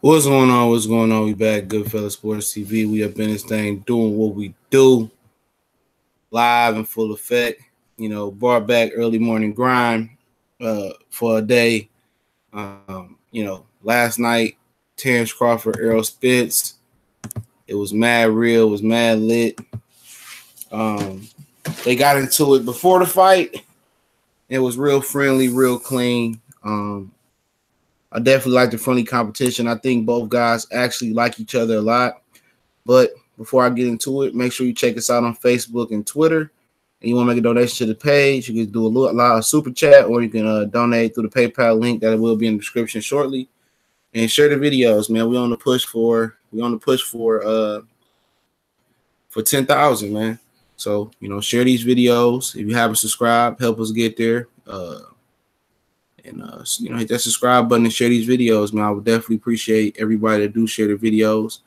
What's going on? What's going on? We back, Goodfellas Sports TV. We up in this thing doing what we do, live in full effect. Brought back early morning grind for a day. Last night, Terence Crawford, Errol Spence. It was mad real. It was mad lit. They got into it before the fight. It was real friendly, real clean. I definitely like the friendly competition. I think both guys actually like each other a lot. But before I get into it, make sure you check us out on Facebook and Twitter. And you want to make a donation to the page, you can do a lot of super chat, or you can donate through the PayPal link that will be in the description shortly. And share the videos, man. We on the push for 10,000, man. So share these videos. If you haven't subscribed, help us get there. Hit that subscribe button and share these videos, man. I would definitely appreciate everybody that do share the videos.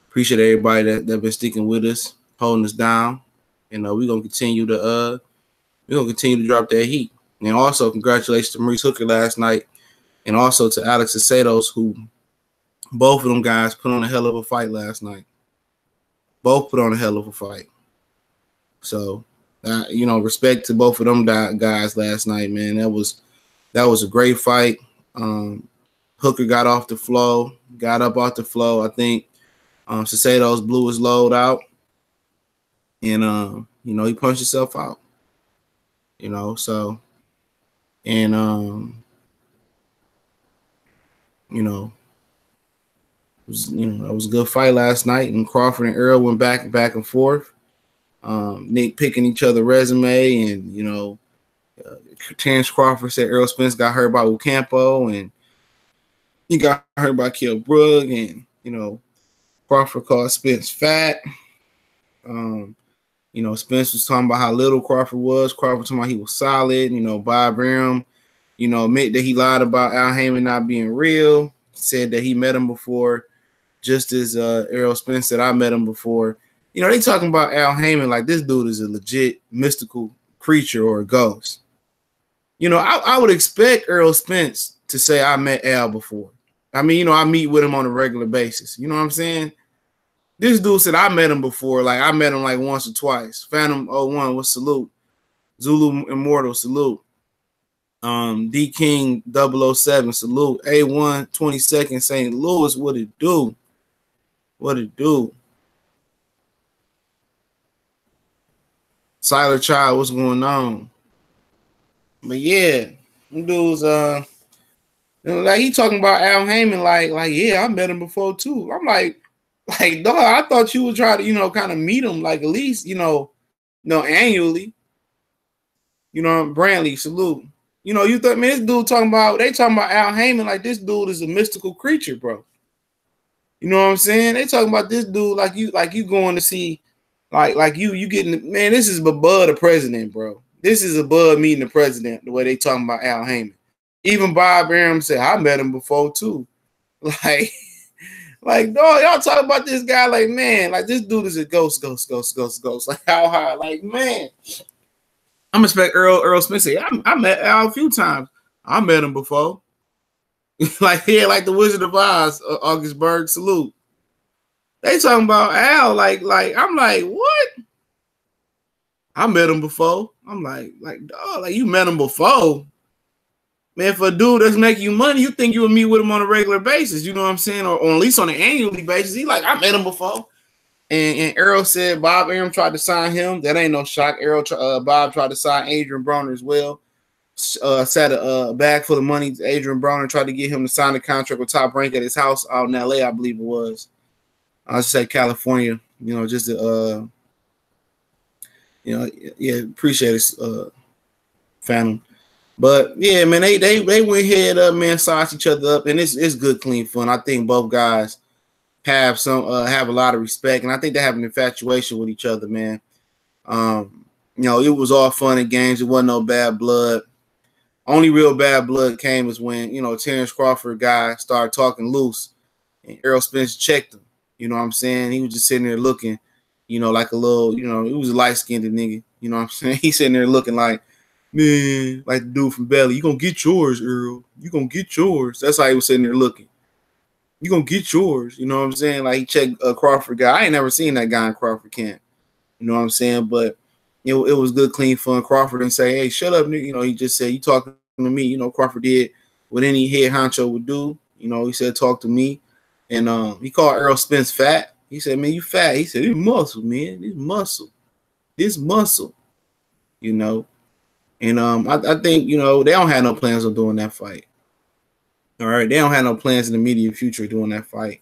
Appreciate everybody that been sticking with us, holding us down. We're gonna continue to drop that heat. And also congratulations to Maurice Hooker last night, and also to Alex Acedos, who both of them guys put on a hell of a fight last night. Both put on a hell of a fight. So respect to both of them guys last night, man. That was a great fight. Hooker got up off the flow. I think Cesado's blew his load out. And, he punched himself out. It was a good fight last night. And Crawford and Errol went back and forth. Nick picking each other resume, and, Terence Crawford said Errol Spence got hurt by Ocampo, and he got hurt by Kell Brook, and Crawford called Spence fat. Spence was talking about how little Crawford was. Crawford talking about he was solid. Bob Arum, admit that he lied about Al Haymon not being real. Said that he met him before, just as Errol Spence said I met him before. They talking about Al Haymon like this dude is a legit mystical creature or a ghost. I would expect Errol Spence to say I met Al before. I mean, I meet with him on a regular basis. You know what I'm saying? This dude said I met him before. Like, I met him like once or twice. Phantom 01 was salute. Zulu Immortal, salute. D King 007, salute. A1 22nd St. Louis, what it do? What it do? Silent Child, what's going on? But yeah, dudes, like he talking about Al Haymon, like yeah, I met him before too. I'm like, dog, I thought you would try to, kind of meet him, like at least, annually. Brantley, salute. You thought, man, this dude talking about Al Haymon like this dude is a mystical creature, bro. You know what I'm saying? They talking about this dude like you going to see, like you getting, man, this is above the president, bro. This is above meeting the president, the way they talking about Al Haymon. Even Bob Arum said, I met him before too. Like, dog, y'all talking about this guy like, man, like this dude is a ghost. Like, how high? Like, man. I'm expect Errol Smith say, I met Al a few times. I met him before. Like, yeah, like the Wizard of Oz, Augustburg, salute. They talking about Al, like, I'm like, what? I met him before. I'm like, dog, like you met him before. Man, for a dude that's making you money, you think you would meet with him on a regular basis, you know what I'm saying? Or at least on an annually basis. He like, I met him before. And Errol said Bob Arum tried to sign him. That ain't no shock. Bob tried to sign Adrian Broner as well. Sat a bag full of money. Adrian Broner tried to get him to sign a contract with Top Rank at his house out in LA, I believe it was. I just said California, just to appreciate it, Phantom. But yeah, man, they went head up, man, sized each other up, and it's good, clean fun. I think both guys have a lot of respect, and I think they have an infatuation with each other, man. It was all fun and games. It wasn't no bad blood. Only real bad blood came is when Terence Crawford guy started talking loose, and Errol Spence checked him. You know what I'm saying? He was just sitting there looking, like a little, he was a light-skinned nigga. You know what I'm saying? He's sitting there looking like, man, like the dude from Belly, you gonna get yours, Errol. You gonna get yours. That's how he was sitting there looking. You gonna get yours. You know what I'm saying? Like he checked Crawford guy. I ain't never seen that guy in Crawford camp. You know what I'm saying? But it was good, clean fun. Crawford didn't say, "Hey, shut up, nigga." You know, he just said, "You talking to me?" You know, Crawford did what any head honcho would do. You know, he said, "Talk to me," and he called Errol Spence fat. He said, "Man, you fat." He said, "This muscle, man. This muscle." You know, and I think they don't have no plans of doing that fight. All right, they don't have no plans in the immediate future doing that fight.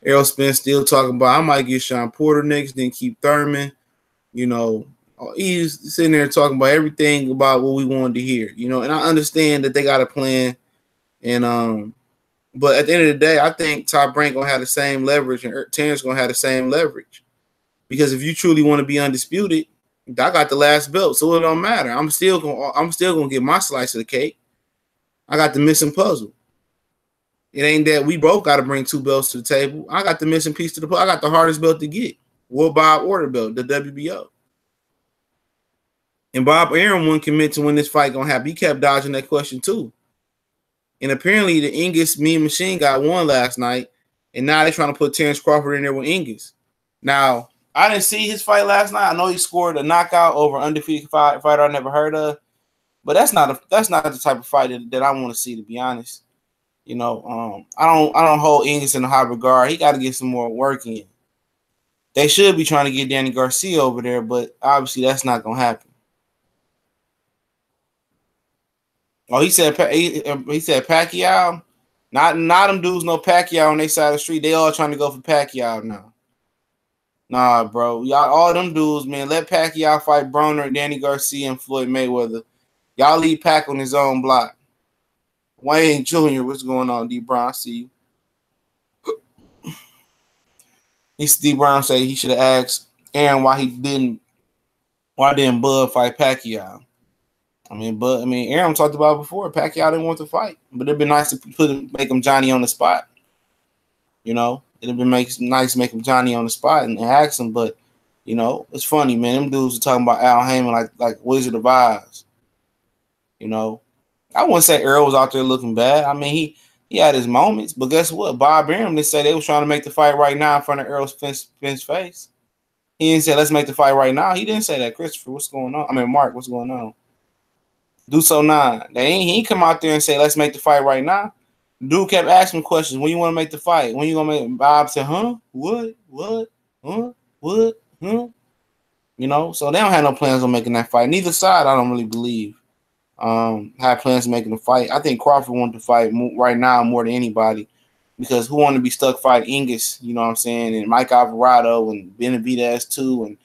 Errol Spence still talking about I might get Sean Porter next, then keep Thurman. You know, he's sitting there talking about everything about what we wanted to hear. You know, and I understand that they got a plan, and but at the end of the day, I think Top Rank gonna have the same leverage, and Terence gonna have the same leverage. Because if you truly want to be undisputed, I got the last belt, so it don't matter. I'm still gonna get my slice of the cake. I got the missing puzzle. It ain't that we both got to bring 2 belts to the table. I got the missing piece to the puzzle. I got the hardest belt to get. World Bob Order belt, the WBO. And Bob Arum wouldn't commit to when this fight gonna happen. He kept dodging that question too. And apparently the Ingus Mean Machine got one last night, and now they're trying to put Terence Crawford in there with Ingus. Now, I didn't see his fight last night. I know he scored a knockout over an undefeated fighter I never heard of, but that's not the type of fight that I want to see, to be honest. You know, I don't hold Ingus in a high regard. He got to get some more work in. They should be trying to get Danny Garcia over there, but obviously that's not gonna happen. Oh, he said Pacquiao. Not them dudes, no Pacquiao on their side of the street. They all trying to go for Pacquiao now. Nah, bro. Y'all, all them dudes, man. Let Pacquiao fight Broner, Danny Garcia, and Floyd Mayweather. Y'all leave Pac on his own block. Wayne Jr., what's going on, D. Brown? I see you. D. Brown say he should have asked Aaron why didn't Bud fight Pacquiao. I mean, Aaron talked about it before. Pacquiao didn't want to fight, but it'd been nice to make him Johnny on the spot. You know, it'd been nice to make him Johnny on the spot and ask him. But you know, it's funny, man. Them dudes are talking about Al Heyman like Wizard of Oz. You know, I wouldn't say Errol was out there looking bad. I mean, he had his moments, but guess what? Bob Arum didn't say they was trying to make the fight right now in front of Errol Spence face. He didn't say let's make the fight right now. He didn't say that. Christopher, what's going on? I mean, Mark, what's going on? Do so 9. He ain't come out there and say let's make the fight right now. Dude kept asking questions. When you want to make the fight? When you gonna make? Bob said, huh? What? Huh? What? Huh? You know, so they don't have no plans on making that fight. Neither side, I don't really believe, had plans on making the fight. I think Crawford wanted to fight right now more than anybody, because who wanted to be stuck fighting Ingus? You know what I'm saying? And Mike Alvarado and Benavidez too, and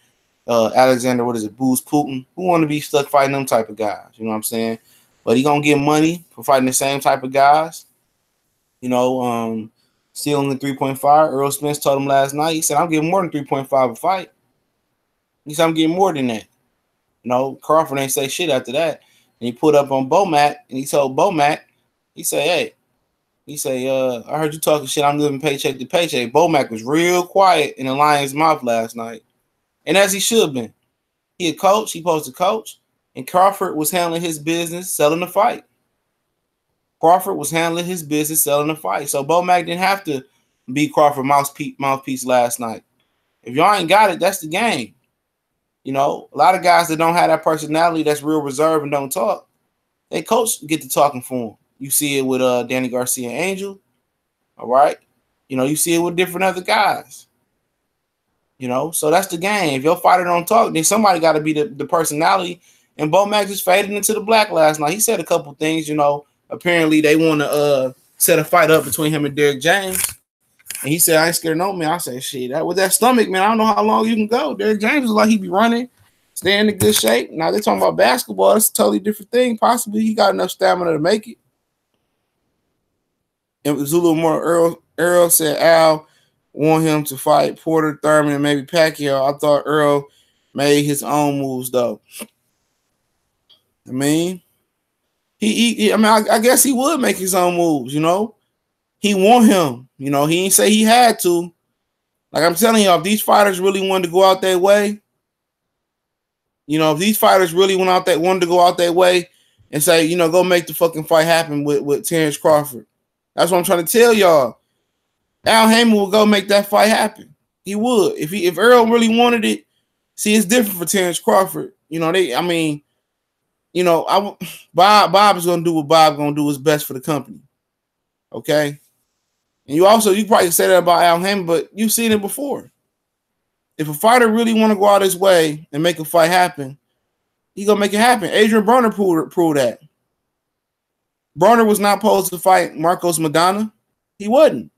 Alexander, Booz Putin? Who want to be stuck fighting them type of guys? You know what I'm saying? But he gonna get money for fighting the same type of guys. You know, stealing the 3.5. Errol Spence told him last night. He said, "I'm getting more than 3.5 a fight." He said, "I'm getting more than that." You know, Crawford ain't say shit after that. And he put up on Bomac, and he told Bomac, he said, "Hey," he said, "I heard you talking shit. I'm living paycheck to paycheck." Bomac was real quiet in the lion's mouth last night. And as he should have been. He a coach. He supposed to coach. And Crawford was handling his business, selling the fight. Crawford was handling his business, selling the fight. So Bomac didn't have to be Crawford mouthpiece last night. If y'all ain't got it, that's the game. You know, a lot of guys that don't have that personality that's real reserved and don't talk, they coach get to talking for them. You see it with Danny Garcia and Angel. All right. You know, you see it with different other guys. You know, so that's the game. If your fighter don't talk, then somebody got to be the personality. And Bomac just faded into the black last night. He said a couple things, you know. Apparently they want to set a fight up between him and Derrick James. And he said, "I ain't scared no man." I said, "Shit, with that stomach, man, I don't know how long you can go." Derrick James is like he be running, staying in good shape. Now they're talking about basketball. That's a totally different thing. Possibly he got enough stamina to make it. It was a little more. Errol said Al want him to fight Porter, Thurman, and maybe Pacquiao. I thought Errol made his own moves, though. I mean, I guess he would make his own moves, you know. He want him. You know, he didn't say he had to. Like I'm telling you, if these fighters really wanted to go out their way, you know, if these fighters really wanted to go out their way and say, you know, go make the fucking fight happen with Terence Crawford. That's what I'm trying to tell y'all. Al Heyman would go make that fight happen. He would. If Errol really wanted it, see, it's different for Terence Crawford. You know, Bob is gonna do what Bob gonna do is best for the company. Okay. And you probably say that about Al Heyman, but you've seen it before. If a fighter really want to go out his way and make a fight happen, he gonna make it happen. Adrian Broner proved that. Broner was not supposed to fight Marcos Maidana. He wasn't.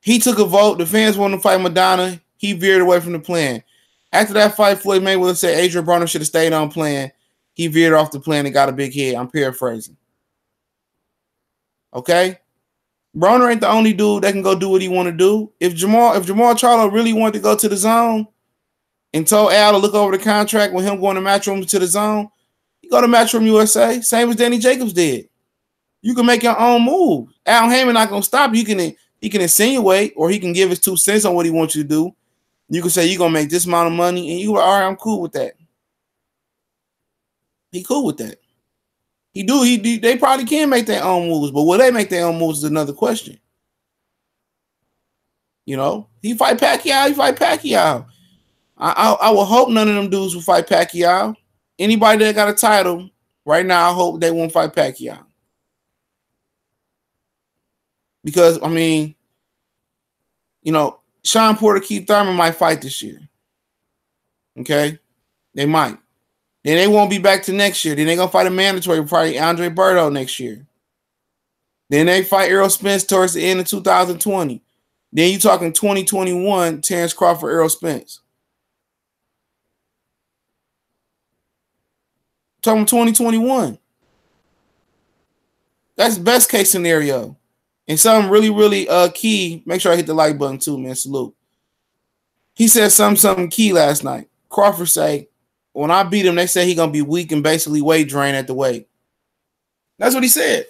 He took a vote. The fans wanted to fight Maidana. He veered away from the plan. After that fight, Floyd Mayweather said Adrian Broner should have stayed on plan. He veered off the plan and got a big head. I'm paraphrasing. Okay? Broner ain't the only dude that can go do what he want to do. If Jamal Charlo really wanted to go to the zone and told Al to look over the contract with him going to Matchroom to the zone, you go to Matchroom USA, same as Danny Jacobs did. You can make your own move. Al Heyman not gonna stop you. He can insinuate, or he can give his 2 cents on what he wants you to do. You can say you're gonna make this amount of money, and you are, all right, I'm cool with that. He cool with that. They probably can make their own moves, but will they make their own moves is another question. You know, he fight Pacquiao. I will hope none of them dudes will fight Pacquiao. Anybody that got a title right now, I hope they won't fight Pacquiao. Because, I mean, you know, Sean Porter, Keith Thurman might fight this year. Okay? They might. Then they won't be back to next year. Then they're going to fight a mandatory fight, Andre Berto, next year. Then they fight Errol Spence towards the end of 2020. Then you're talking 2021, Terence Crawford, Errol Spence. Talking 2021. That's best case scenario. And something really, really key. Make sure I hit the like button too, man. Salute. He said something key last night. Crawford say, when I beat him, they say he gonna be weak and basically weight drained at the weight. That's what he said.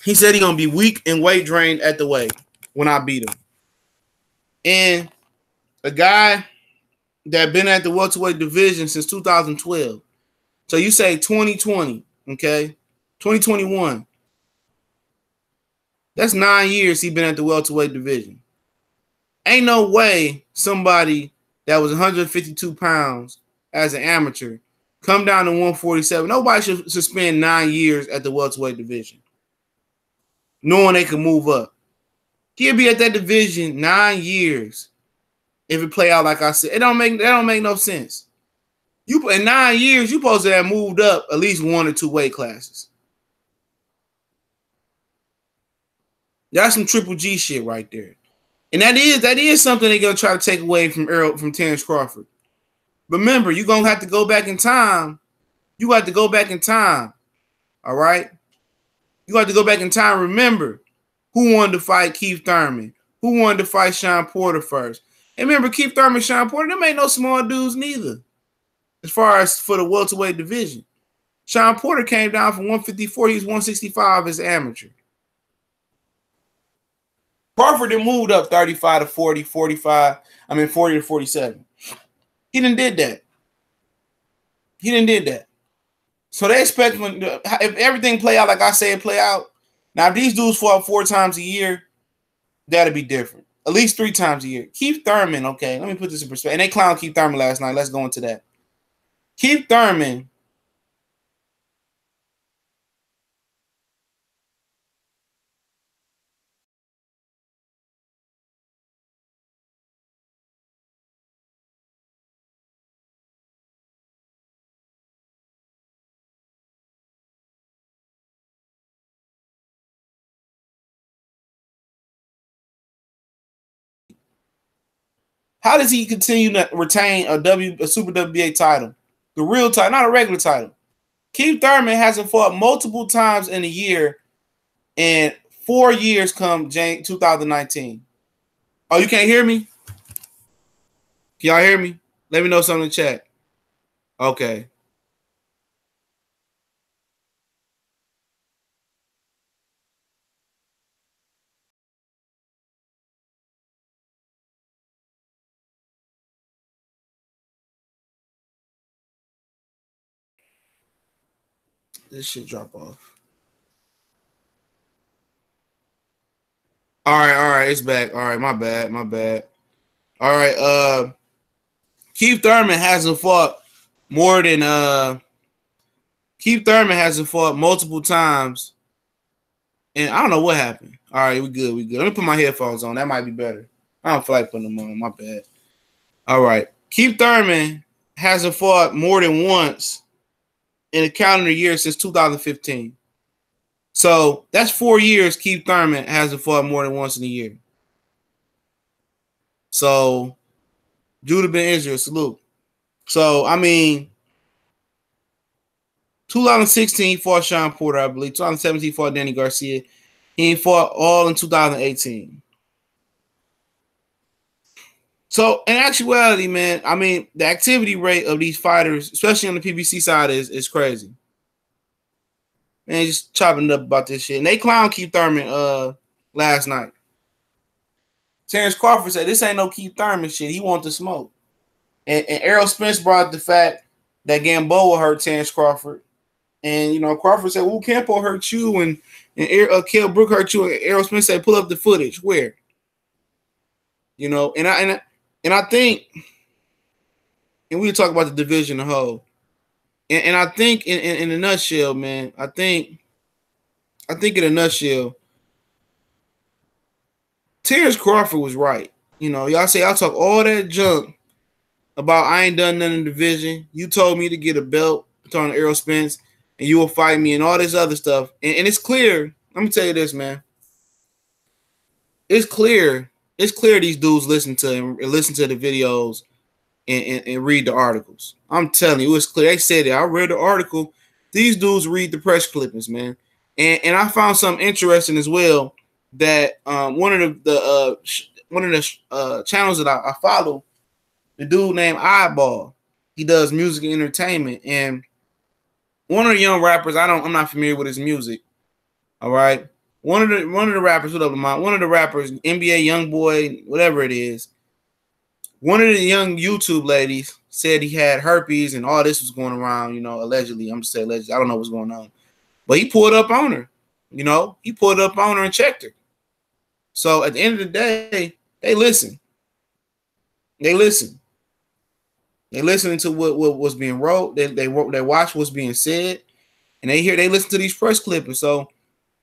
He said he gonna be weak and weight drained at the weight when I beat him. And a guy that been at the welterweight division since 2012. So you say 2020, okay? 2021. That's 9 years he been at the welterweight division. Ain't no way somebody that was 152 pounds as an amateur come down to 147. Nobody should spend 9 years at the welterweight division, knowing they can move up. He'll be at that division 9 years if it play out like I said. That don't make no sense. You in 9 years, you supposed to have moved up at least 1 or 2 weight classes. That's some Triple G shit right there. And that is something they're gonna try to take away from Terence Crawford. But remember, you're gonna have to go back in time. You got to go back in time. All right? You got to go back in time. Remember who wanted to fight Keith Thurman, who wanted to fight Sean Porter first. And remember, Keith Thurman, Sean Porter, them ain't no small dudes neither. As far as for the welterweight division. Sean Porter came down from 154, he was 165 as an amateur. Crawford then moved up 35 to 40, 45, 40 to 47. He didn't did that. So they expect if everything play out like I say it play out. Now, if these dudes fought 4 times a year, that'll be different. At least 3 times a year. Keith Thurman, okay, let me put this in perspective. And they clowned Keith Thurman last night. Let's go into that. Keith Thurman how does he continue to retain a Super WBA title? The real title, not a regular title. Keith Thurman hasn't fought multiple times in a year, and 4 years come 2019. Oh, you can't hear me? Can y'all hear me? Let me know something in the chat. Okay. This shit drop off. All right, it's back. All right, my bad, my bad. All right, Keith Thurman hasn't fought more than Keith Thurman hasn't fought multiple times, and I don't know what happened. All right, we good, we good. Let me put my headphones on. That might be better. I don't feel like putting them on. My bad. All right, Keith Thurman hasn't fought more than once in a calendar year since 2015. So that's 4 years Keith Thurman hasn't fought more than once in a year. So Judah Ben Israel, salute. So I mean, 2016 he fought Sean Porter, I believe. 2017 he fought Danny Garcia. He fought all in 2018. So in actuality, man, I mean, the activity rate of these fighters, especially on the PBC side, is crazy. Man, just chopping it up about this shit. And they clown Keith Thurman last night. Terence Crawford said, this ain't no Keith Thurman shit. He want the smoke. And Errol Spence brought up the fact that Gamboa hurt Terence Crawford. And, you know, Crawford said, well, Campo hurt you and Kell Brook hurt you. And Errol Spence said, pull up the footage. Where? You know, and I think, and we talk about the division as a whole. And I think in a nutshell, man, I think in a nutshell, Terence Crawford was right. You know, y'all say I talk all that junk about I ain't done nothing in the division. You told me to get a belt, talking to Errol Spence, and you will fight me and all this other stuff. And it's clear. Let me tell you this, man. It's clear. It's clear these dudes listen to the videos and read the articles. I'm telling you, it's clear. They said it. I read the article. These dudes read the press clippings, man. And I found something interesting as well that one of the channels that I follow, the dude named Eyeball, he does music and entertainment, and one of the young rappers, I'm not familiar with his music. All right, one of the rappers, what up, Lamont? One of the rappers, NBA YoungBoy, whatever it is. One of the young YouTube ladies said he had herpes and all this was going around, you know, allegedly. I'm just saying allegedly. I don't know what's going on. But he pulled up on her, you know. He pulled up on her and checked her. So at the end of the day, they listen. They listen. They listening to what was being wrote. They watch what's being said. And they listen to these press clippings. So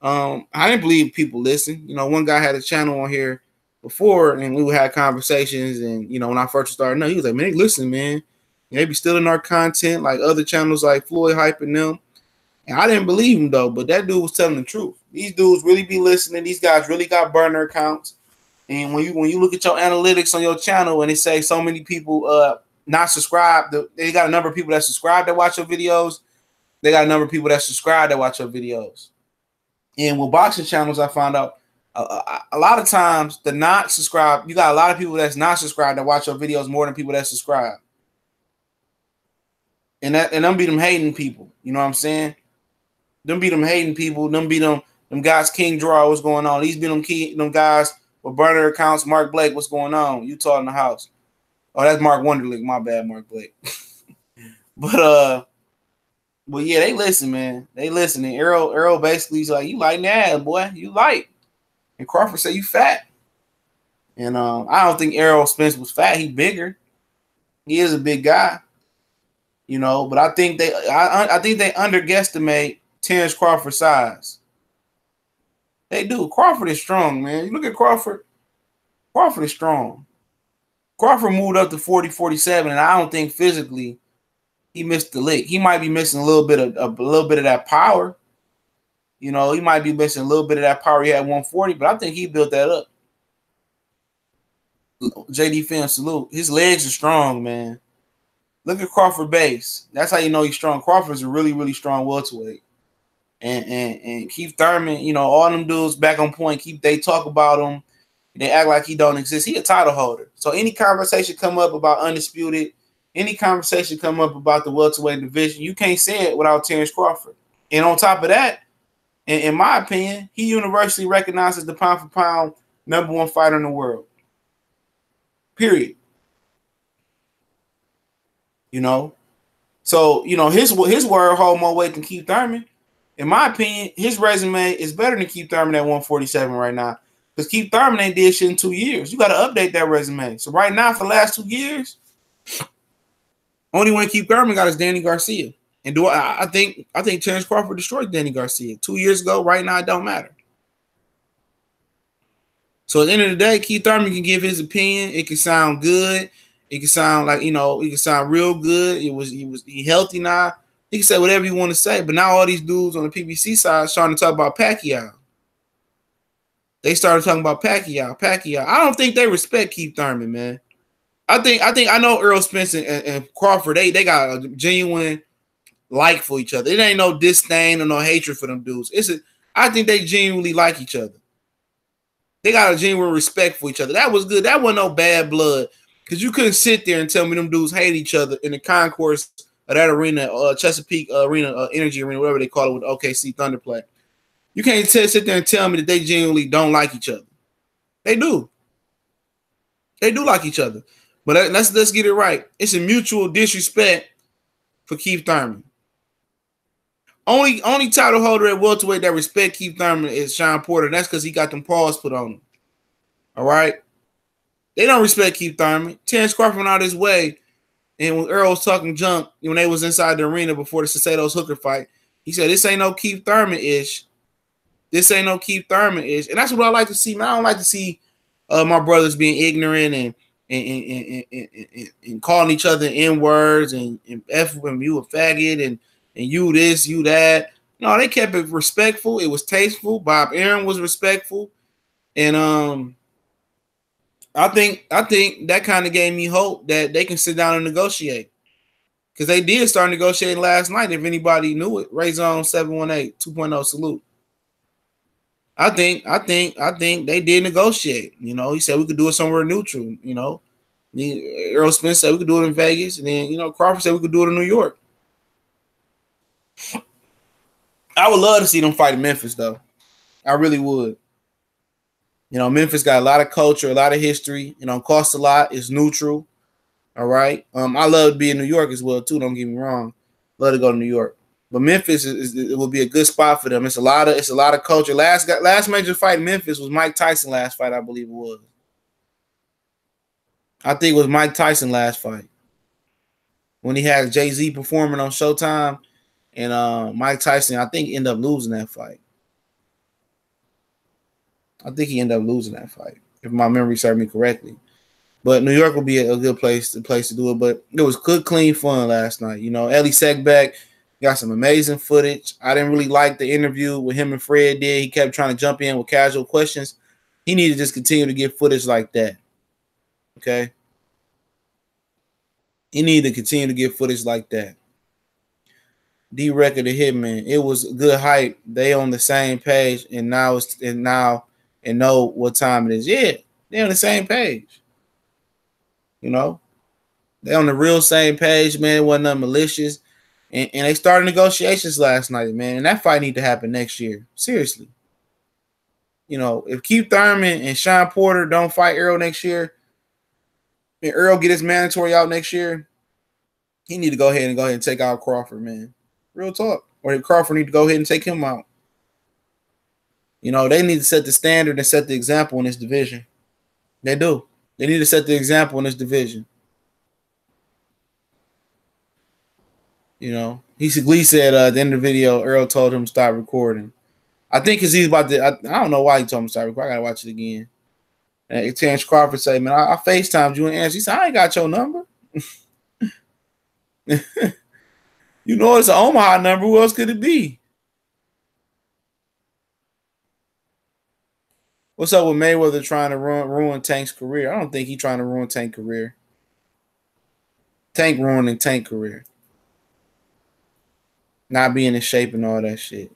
I didn't believe people listen. You know, one guy had a channel on here before, and we had conversations, and you know, when I first started, he was like, man, listen, man, they be stealing our content like other channels like Floyd Hype and them. And I didn't believe him though, but that dude was telling the truth. These dudes really be listening. These guys really got burner accounts. And when you look at your analytics on your channel and they say so many people not subscribed, they got a number of people that subscribe that watch your videos. They got a number of people that subscribe that watch your videos. And with boxing channels, I found out a lot of times the not subscribed, you got a lot of people that's not subscribed that watch your videos more than people that subscribe. And them be them hating people. You know what I'm saying? Them be them hating people. Them be them guys, King Draw, what's going on? These be them guys with burner accounts, Mark Blake, what's going on? Utah in the house. Oh, that's Mark Wonderlick. My bad, Mark Blake. But yeah, they listen, man. They listen. And Errol basically is like, you light in the ass, boy. You light. And Crawford said, you fat. And I don't think Errol Spence was fat. He bigger. He is a big guy. You know, but I think they underestimate Terence Crawford's size. They do. Crawford is strong, man. You look at Crawford. Crawford is strong. Crawford moved up to 40, 47, and I don't think physically he missed the lick. He might be missing a little bit of that power. You know, he might be missing a little bit of that power he had at 140, but I think he built that up. JD Finn, salute. His legs are strong, man. Look at Crawford base. That's how you know he's strong. Crawford's a really, really strong welterweight. And Keith Thurman, you know, all them dudes back on point. They talk about him. They act like he don't exist. He a title holder. So any conversation come up about undisputed, any conversation come up about the welterweight division, you can't say it without Terence Crawford. And on top of that, in my opinion, he universally recognized as the pound for pound #1 fighter in the world. Period. You know, so you know his word hold more weight than Keith Thurman. In my opinion, his resume is better than Keith Thurman at 147 right now. Because Keith Thurman ain't did shit in 2 years. You got to update that resume. So right now, for the last 2 years, only one Keith Thurman got is Danny Garcia. And I think Terence Crawford destroyed Danny Garcia 2 years ago. Right now, it don't matter. So at the end of the day, Keith Thurman can give his opinion. It can sound good. It can sound like, it can sound real good. He healthy now. He can say whatever you want to say. But now all these dudes on the PBC side are starting to talk about Pacquiao. They started talking about Pacquiao. I don't think they respect Keith Thurman, man. I know Errol Spence and Crawford, they got a genuine like for each other. It ain't no disdain or no hatred for them dudes. I think they genuinely like each other. They got a genuine respect for each other. That was good. That wasn't no bad blood. Because you couldn't sit there and tell me them dudes hate each other in the concourse of that arena, Chesapeake Arena, Energy Arena, whatever they call it with OKC Thunder play. You can't sit there and tell me that they genuinely don't like each other. They do. They do like each other. But let's get it right. It's a mutual disrespect for Keith Thurman. Only title holder at welterweight that respect Keith Thurman is Sean Porter. That's because he got them paws put on him. All right? They don't respect Keith Thurman. Terence Crawford went out his way. And when Errol was talking junk, when they was inside the arena before the Ciceto's Hooker fight, he said, this ain't no Keith Thurman-ish. This ain't no Keith Thurman-ish. And that's what I like to see, man. I don't like to see my brothers being ignorant and calling each other N-words and F when you a faggot and you this, you that. No, they kept it respectful. It was tasteful. Bob Aaron was respectful. And I think that kind of gave me hope that they can sit down and negotiate. Because they did start negotiating last night, if anybody knew it. Ray Zone 718 2.0 salute. I think they did negotiate. He said we could do it somewhere neutral. Errol Spence said we could do it in Vegas, and then Crawford said we could do it in New York. I would love to see them fight in Memphis, though. I really would. Memphis got a lot of culture, a lot of history. Costs a lot. It's neutral. All right. I love to be in New York as well too. Don't get me wrong. Love to go to New York, but Memphis it will be a good spot for them. It's a lot of culture. Last major fight in Memphis was Mike Tyson last fight, I believe it was. I think it was Mike Tyson last fight when he had Jay-Z performing on Showtime, and Mike Tyson I think ended up losing that fight. I think he ended up losing that fight, if my memory serves me correctly. But New York will be a good place to do it. But it was good, clean fun last night. Ellie Seckbeck got some amazing footage. I didn't really like the interview with him and Fred did. He kept trying to jump in with casual questions. He needed to just continue to get footage like that. Okay? He needed to continue to get footage like that. D-Record the Hitman. It was good hype. They on the same page, and know what time it is. Yeah, they on the same page. They on the real same page, man. It wasn't nothing malicious. And they started negotiations last night, man. And that fight need to happen next year. Seriously. If Keith Thurman and Sean Porter don't fight Errol next year, and Errol get his mandatory out next year, he need to go ahead and take out Crawford, man. Real talk. Or Crawford need to go ahead and take him out. They need to set the standard and set the example in this division. They do. They need to set the example in this division. Lee said at the end of the video, Errol told him to stop recording. I think because he's about to, I don't know why he told him to stop recording. I got to watch it again. And Terence Crawford said, man, I FaceTimed you and answered. He said, I ain't got your number. It's an Omaha number. Who else could it be? What's up with Mayweather trying to ruin Tank's career? I don't think he's trying to ruin Tank's career. Tank ruining Tank's career. Not being in shape and all that shit.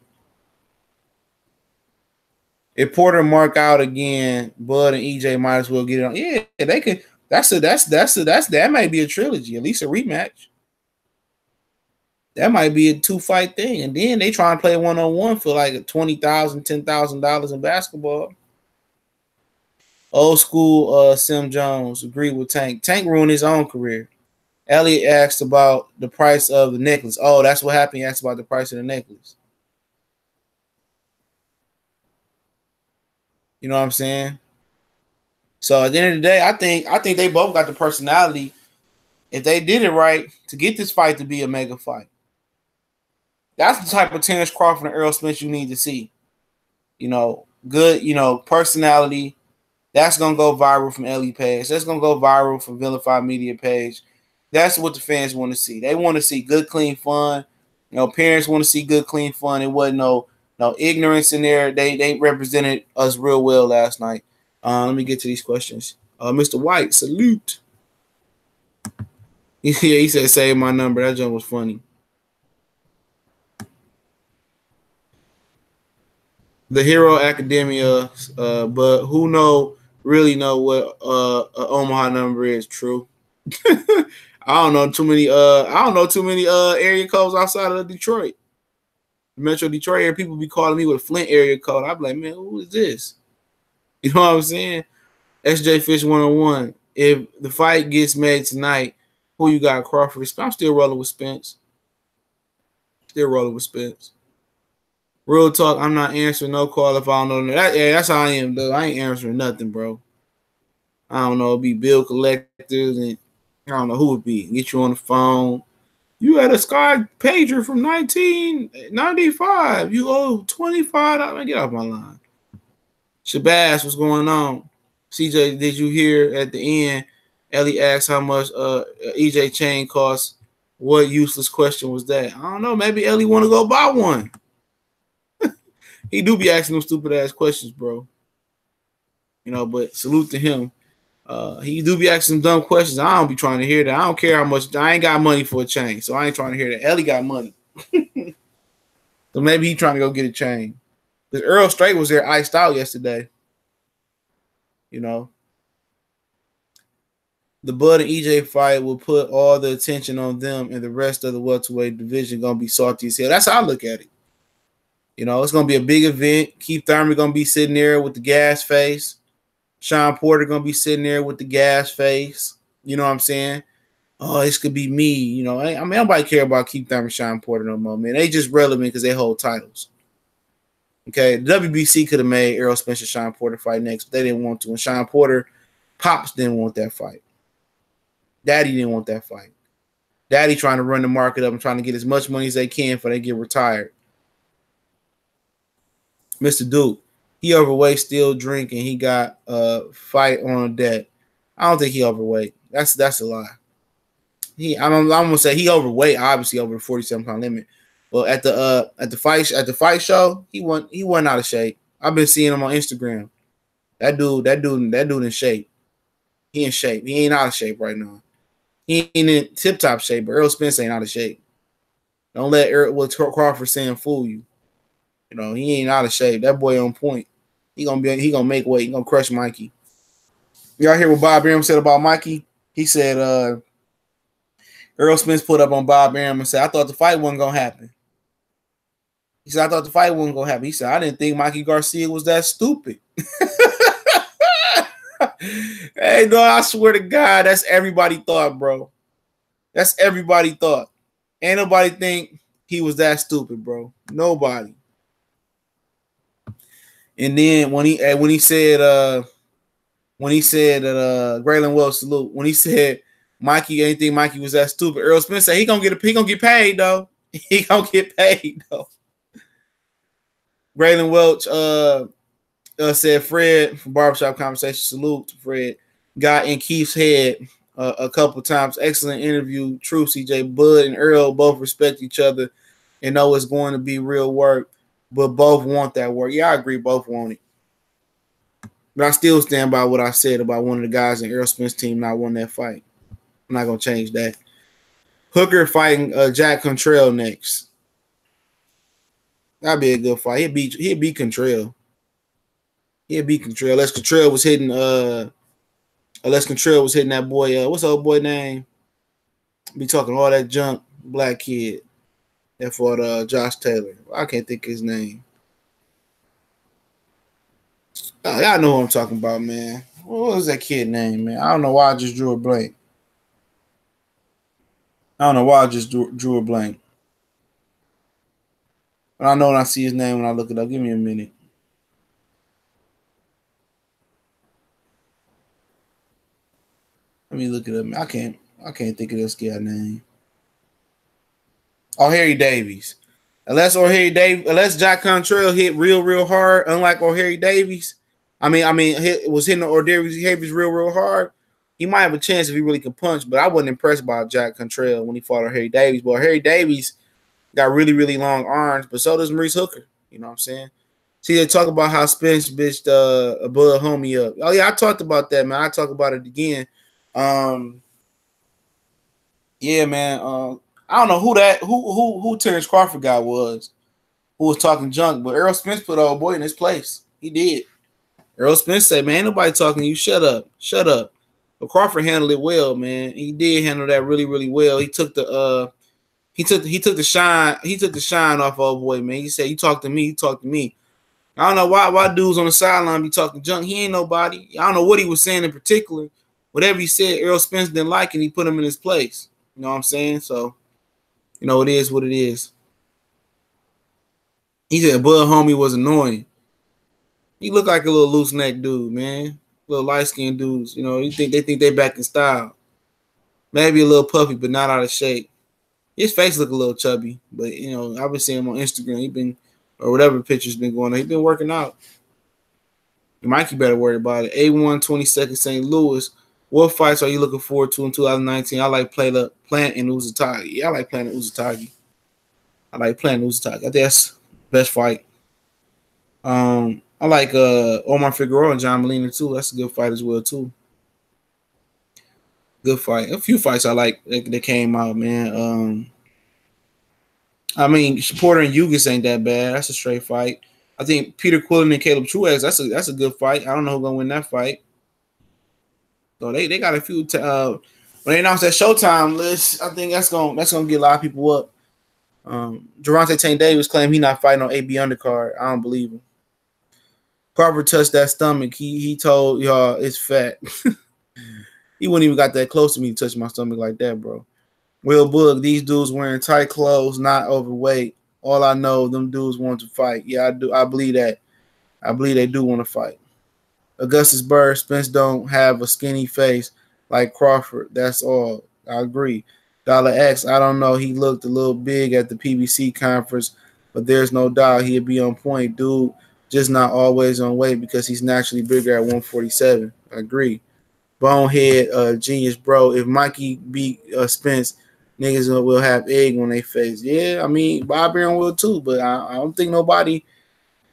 If Porter mark out again, Bud and EJ might as well get it on. Yeah, they could. That might be a trilogy, at least a rematch. That might be a 2-fight thing, and then they try and play 1-on-1 for like $20,000, $10,000 in basketball. Old school Sim Jones agreed with Tank. Tank ruined his own career. Elliot asked about the price of the necklace. Oh, that's what happened. He asked about the price of the necklace. You know what I'm saying? So at the end of the day, I think they both got the personality, if they did it right, to get this fight to be a mega fight. That's the type of Terence Crawford and Errol Spence you need to see. You know, good, personality. That's gonna go viral from Ellie page. That's gonna go viral from Vilified Media page. That's what the fans want to see. They want to see good, clean fun. Parents want to see good, clean fun. It wasn't no ignorance in there. They represented us real well last night. Let me get to these questions. Mr. White, salute. Yeah, he said save my number. That joke was funny. The Hero Academia, but who really know what Omaha number is? True. I don't know too many area codes outside of Detroit. Metro Detroit area, people be calling me with a Flint area code. I be like, man, who is this? You know what I'm saying? SJ Fish 101. If the fight gets made tonight, who you got, Crawford? I'm still rolling with Spence. Real talk, I'm not answering no call if I don't know that. Yeah, that's how I am, though. I ain't answering nothing, bro. I don't know. It'd be bill collectors and I don't know who it be. Get you on the phone. You had a Sky pager from 1995. You owe $25. Get off my line. Shabazz, what's going on? CJ, did you hear at the end? Ellie asked how much EJ chain costs. What useless question was that? I don't know. Maybe Ellie want to go buy one. He do be asking them stupid ass questions, bro. But salute to him. He do be asking dumb questions. I don't be trying to hear that. I don't care how much. I ain't got money for a chain, so I ain't trying to hear that. Ellie got money. So maybe he trying to go get a chain. Because Earl Straight was there iced out yesterday. The Bud and EJ fight will put all the attention on them, and the rest of the welterweight division going to be salty as hell. That's how I look at it. It's going to be a big event. Keith Thurman going to be sitting there with the gas face. Sean Porter going to be sitting there with the gas face. You know what I'm saying? Oh, this could be me. I mean, nobody care about Keith Thurman, Sean Porter no more, man. They just relevant because they hold titles. Okay, the WBC could have made Errol Spence and Sean Porter fight next, but they didn't want to. And Sean Porter, Pops didn't want that fight. Daddy didn't want that fight. Daddy trying to run the market up and trying to get as much money as they can before they get retired. Mr. Duke, he overweight, still drinking. He got a fight on deck. I don't think he overweight. That's a lie. I'm gonna say he overweight, obviously over the 47-pound limit. But at the fight show, he wasn't out of shape. I've been seeing him on Instagram. That dude in shape. He in shape. He ain't out of shape right now. He ain't in tip-top shape, but Errol Spence ain't out of shape. Don't let what Crawford saying fool you. He ain't out of shape. That boy on point. He gonna make weight. He gonna crush Mikey. Y'all hear what Bob Arum said about Mikey? He said Errol Spence put up on Bob Arum and said, I thought the fight wasn't gonna happen. He said, I thought the fight wasn't gonna happen. He said, I didn't think Mikey Garcia was that stupid. Hey, no, I swear to God, that's everybody thought, bro. That's everybody thought. Ain't nobody think he was that stupid, bro. Nobody. And then when he said that Graylin Wells salute, when he said Mikey ain't think Mikey was that stupid, Errol Spence said he gonna get paid though. He gonna get paid though. Graylin Welch said Fred from Barbershop Conversation, salute to Fred, got in Keith's head a couple times. Excellent interview. True, CJ. Bud and Earl both respect each other and know it's going to be real work, but both want that work. Yeah, I agree. Both want it. But I still stand by what I said about one of the guys in Errol Spence's team not winning that fight. I'm not going to change that. Hooker fighting Jack Contrell next. That'd be a good fight. He'd beat Contrell. Unless Contrell was hitting that boy. What's the old boy name? Be talking all that junk, black kid that fought Josh Taylor. I can't think of his name. Y'all know who I'm talking about, man. What was that kid name, man? I don't know why I just drew a blank. Drew a blank. But I know when I see his name when I look it up. Give me a minute. Let me look it up. I can't think of this guy name. O'Harry Davies. Unless Jack Cantrell hit real hard, unlike O'Harry Davies. Was hitting O'Harry Davies real hard. He might have a chance if he really could punch, but I wasn't impressed by Jack Cantrell when he fought O'Harry Davies. But O'Harry Davies got really long arms, but so does Maurice Hooker. You know what I'm saying? See, they talk about how Spence bitched a Bud homie up. Oh yeah, I talked about that, man. I talk about it again. Yeah, man. I don't know who Terence Crawford guy was who was talking junk, but Errol Spence put old boy in his place. He did. Errol Spence said, "Man, ain't nobody talking to you. Shut up. But Crawford handled it well, man. He did handle that really well. He took the shine off old boy, man. He said, "You talk to me, you talk to me." I don't know why dudes on the sideline be talking junk. He ain't nobody. I don't know what he was saying in particular. Whatever he said, Errol Spence didn't like, and he put him in his place. You know what I'm saying? So, it is what it is. He said Bud homie was annoying. He looked like a little loose neck dude, man. Little light skinned dudes. They think they back in style. Maybe a little puffy, but not out of shape. His face look a little chubby, but I've been seeing him on Instagram. Or whatever picture's been going on. He's been working out. Mikey better worry about it. A1 22nd St. Louis. What fights are you looking forward to in 2019? I like Plant and Uzatagi. Yeah, I like Plant and Uzatagi. I think that's the best fight. I like Omar Figueroa and John Molina too. That's a good fight as well too. Good fight. A few fights I like that came out, man. Porter and Yugas ain't that bad. That's a straight fight. I think Peter Quillen and Caleb Truex, that's a good fight. I don't know who's gonna win that fight. So they got a few. When they announced that Showtime list, I think that's gonna get a lot of people up. Gervonta Tank Davis claimed he not fighting on AB undercard. I don't believe him. Crawford touched that stomach. He told y'all it's fat. He wouldn't even got that close to me to touch my stomach like that, bro. Will Book, these dudes wearing tight clothes, not overweight. All I know, them dudes want to fight. Yeah, I do. I believe that. I believe they do want to fight. Augustus Burr, Spence don't have a skinny face like Crawford. That's all. I agree. Dollar X, I don't know. He looked a little big at the PBC conference, but there's no doubt he'd be on point. Dude, just not always on weight because he's naturally bigger at 147. I agree. Bonehead, genius, bro. If Mikey beat Spence, niggas will have egg on their face. Yeah, Bob Aaron will too, but I don't think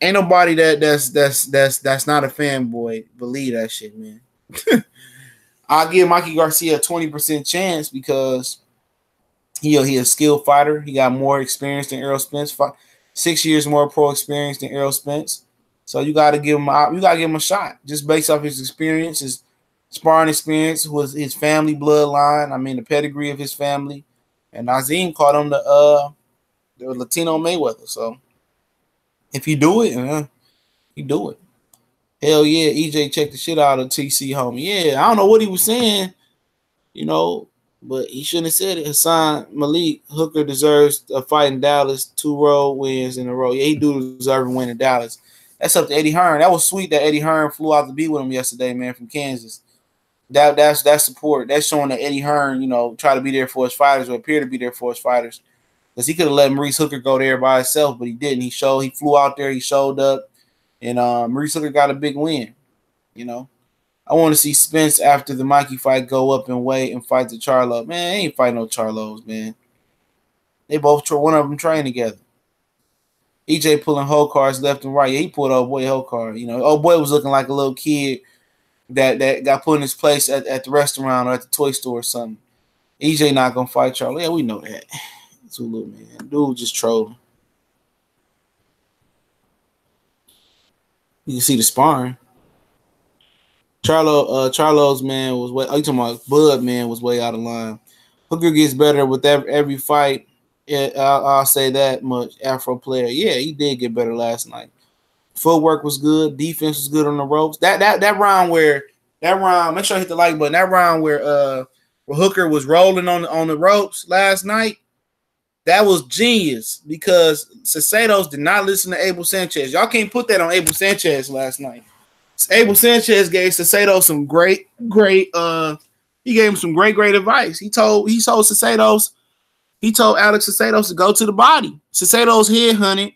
ain't nobody that's not a fanboy believe that shit, man. I'll give Mikey Garcia a 20% chance because he a skilled fighter. He got more experience than Errol Spence. 6 years more pro experience than Errol Spence. So you gotta give him a shot just based off his experience, his sparring experience, was his family bloodline. The pedigree of his family. And Nazim called him the Latino Mayweather. So if you do it, you do it. Hell yeah, EJ checked the shit out of TC homie. Yeah, I don't know what he was saying, but he shouldn't have said it. Hassan Malik Hooker deserves a fight in Dallas, 2 road wins in a row. Yeah, he do deserve a win in Dallas. That's up to Eddie Hearn. That was sweet that Eddie Hearn flew out to be with him yesterday, man, from Kansas. That's support. That's showing that Eddie Hearn, try to be there for his fighters or appear to be there for his fighters. Because he could have let Maurice Hooker go there by himself, but he didn't. He flew out there, he showed up, and Maurice Hooker got a big win. I want to see Spence after the Mikey fight go up and weight and fight the Charlo. Man, he ain't fighting no Charlos, man. They both one of them train together. EJ pulling whole cards left and right. Yeah, he pulled old boy whole card. Old boy was looking like a little kid that got put in his place at the restaurant or at the toy store or something. EJ not gonna fight Charlo. Yeah, we know that. Too man. Dude just trolling. You can see the sparring. Charlo's man was way. Oh, you talking about Bud man was way out of line. Hooker gets better with every fight. Yeah, I'll say that much. Afro player, yeah, he did get better last night. Footwork was good. Defense was good on the ropes. That round, make sure I hit the like button. That round where Hooker was rolling on the ropes last night, that was genius because Cesados did not listen to Abel Sanchez. Y'all can't put that on Abel Sanchez last night. Abel Sanchez gave Cesados some great He gave him some great advice. He told Cesados, he told Alex Cesados to go to the body. Cesados head hunted.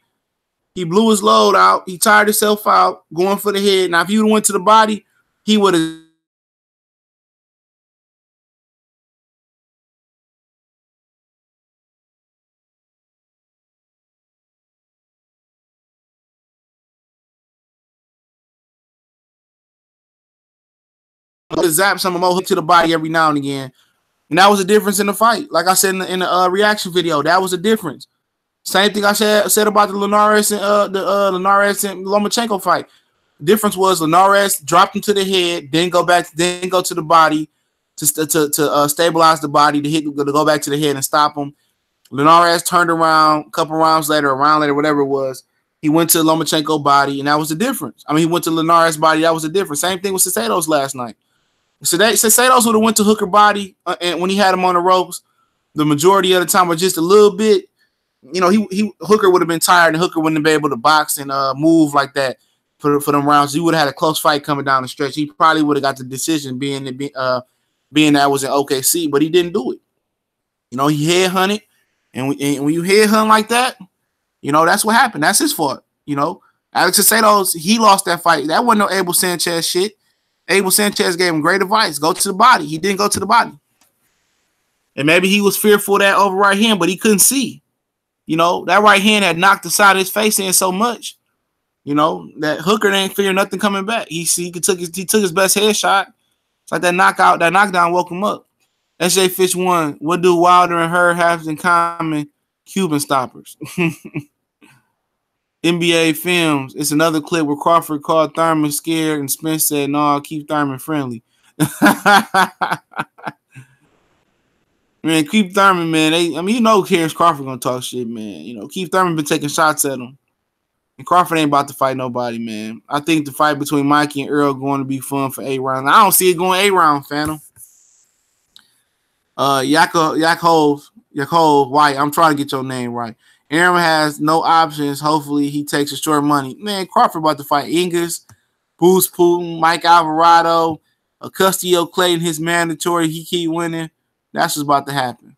He blew his load out. He tired himself out going for the head. Now, if you went to the body, he would have zap some more hook to the body every now and again. And that was a difference in the fight. Like I said in the reaction video, that was a difference. Same thing I said about the Linares and Linares and Lomachenko fight. The difference was Linares dropped him to the head, then go to the body to stabilize the body to go back to the head and stop him. Linares turned around a couple rounds later, a round later, whatever it was. He went to Lomachenko body, and that was the difference. I mean, he went to Linares body, that was the difference. Same thing with Cesados last night. So Cesados would have went to Hooker body and when he had him on the ropes, the majority of the time, or just a little bit, you know, Hooker would have been tired, and Hooker wouldn't have been able to box and move like that for them rounds. He would have had a close fight coming down the stretch. He probably would have got the decision being that was in OKC, but he didn't do it. You know, he head hunted, and when you head hunt like that, you know, that's what happened. That's his fault. You know, Alex Cesados, he lost that fight. That wasn't no Abel Sanchez shit. Abel Sanchez gave him great advice. Go to the body. He didn't go to the body. And maybe he was fearful of that over right hand, but he couldn't see. You know, that right hand had knocked the side of his face in so much, you know, that Hooker didn't fear nothing coming back. He took his best headshot. It's like that knockdown woke him up. SJ Fish won. What do Wilder and her have in common? Cuban stoppers. NBA Films. It's another clip where Crawford called Thurman scared and Spence said, "No, I'll keep Thurman friendly." Man, Keith Thurman, man. You know Terence Crawford gonna talk shit, man. You know, Keith Thurman been taking shots at him. And Crawford ain't about to fight nobody, man. I think the fight between Mikey and Errol going to be fun for 8 rounds. I don't see it going 8 rounds, Phantom. Yakov White. I'm trying to get your name right. Aaron has no options. Hopefully he takes a short money. Man, Crawford about to fight Ingus, Bruce Putin, Mike Alvarado, Custio Clayton, his mandatory. He keep winning. That's what's about to happen.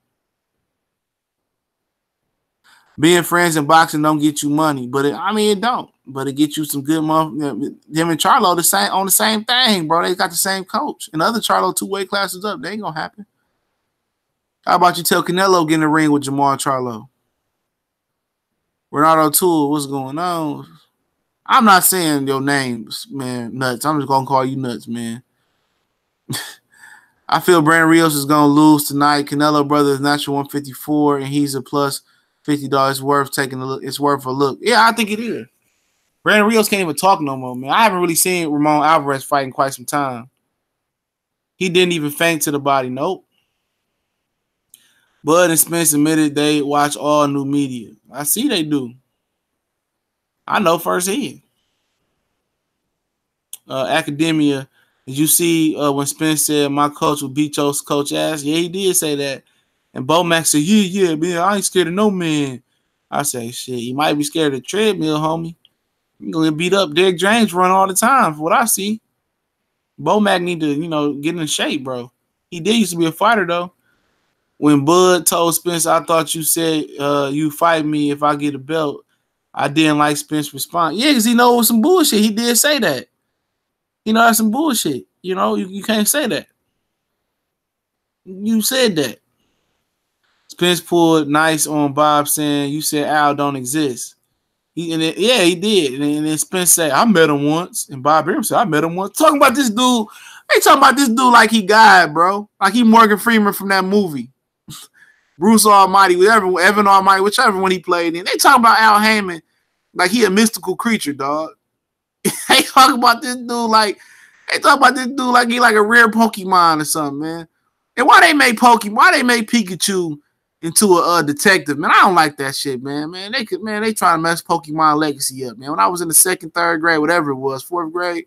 Being friends in boxing don't get you money, but it don't. But it gets you some good money. Them and Charlo on the same thing, bro. They got the same coach. And the other Charlo 2 weight classes up. They ain't gonna happen. How about you tell Canelo get in the ring with Jamal Charlo? Ronaldo Tool, what's going on? I'm not saying your names, man, nuts. I'm just gonna call you nuts, man. I feel Brandon Rios is gonna lose tonight. Canelo brother is natural 154, and he's a plus $50 worth taking a look. It's worth a look. Yeah, I think it is. Brandon Rios can't even talk no more, man. I haven't really seen Ramon Alvarez fight in quite some time. He didn't even feint to the body. Nope. Bud and Spence admitted they watch all new media. I see they do. I know firsthand. Academia. Did you see when Spence said my coach would beat your coach ass? Yeah, he did say that. And Bo Max said, yeah, man, I ain't scared of no man. I say, shit, you might be scared of the treadmill, homie. You're going to beat up. Derek James run all the time, from what I see. Bo Mac need to, get in shape, bro. He did used to be a fighter, though. When Bud told Spence, I thought you said you fight me if I get a belt, I didn't like Spence response. Yeah, because he know it was some bullshit. He did say that. That's some bullshit. You can't say that. You said that. Spence pulled nice on Bob saying, you said Al don't exist. He did. And then Spence said, I met him once. And Bob Arum said, I met him once. Talking about this dude. They talking about this dude like he God, bro. Like he Morgan Freeman from that movie. Bruce Almighty, Evan Almighty, whichever one he played in. They talking about Al Heyman like he a mystical creature, dog. They talking about this dude like he like a rare Pokemon or something, man. And why they make Pikachu into a detective, man? I don't like that shit, man. They trying to mess Pokemon legacy up, man. When I was in the 2nd, 3rd grade, whatever it was, 4th grade,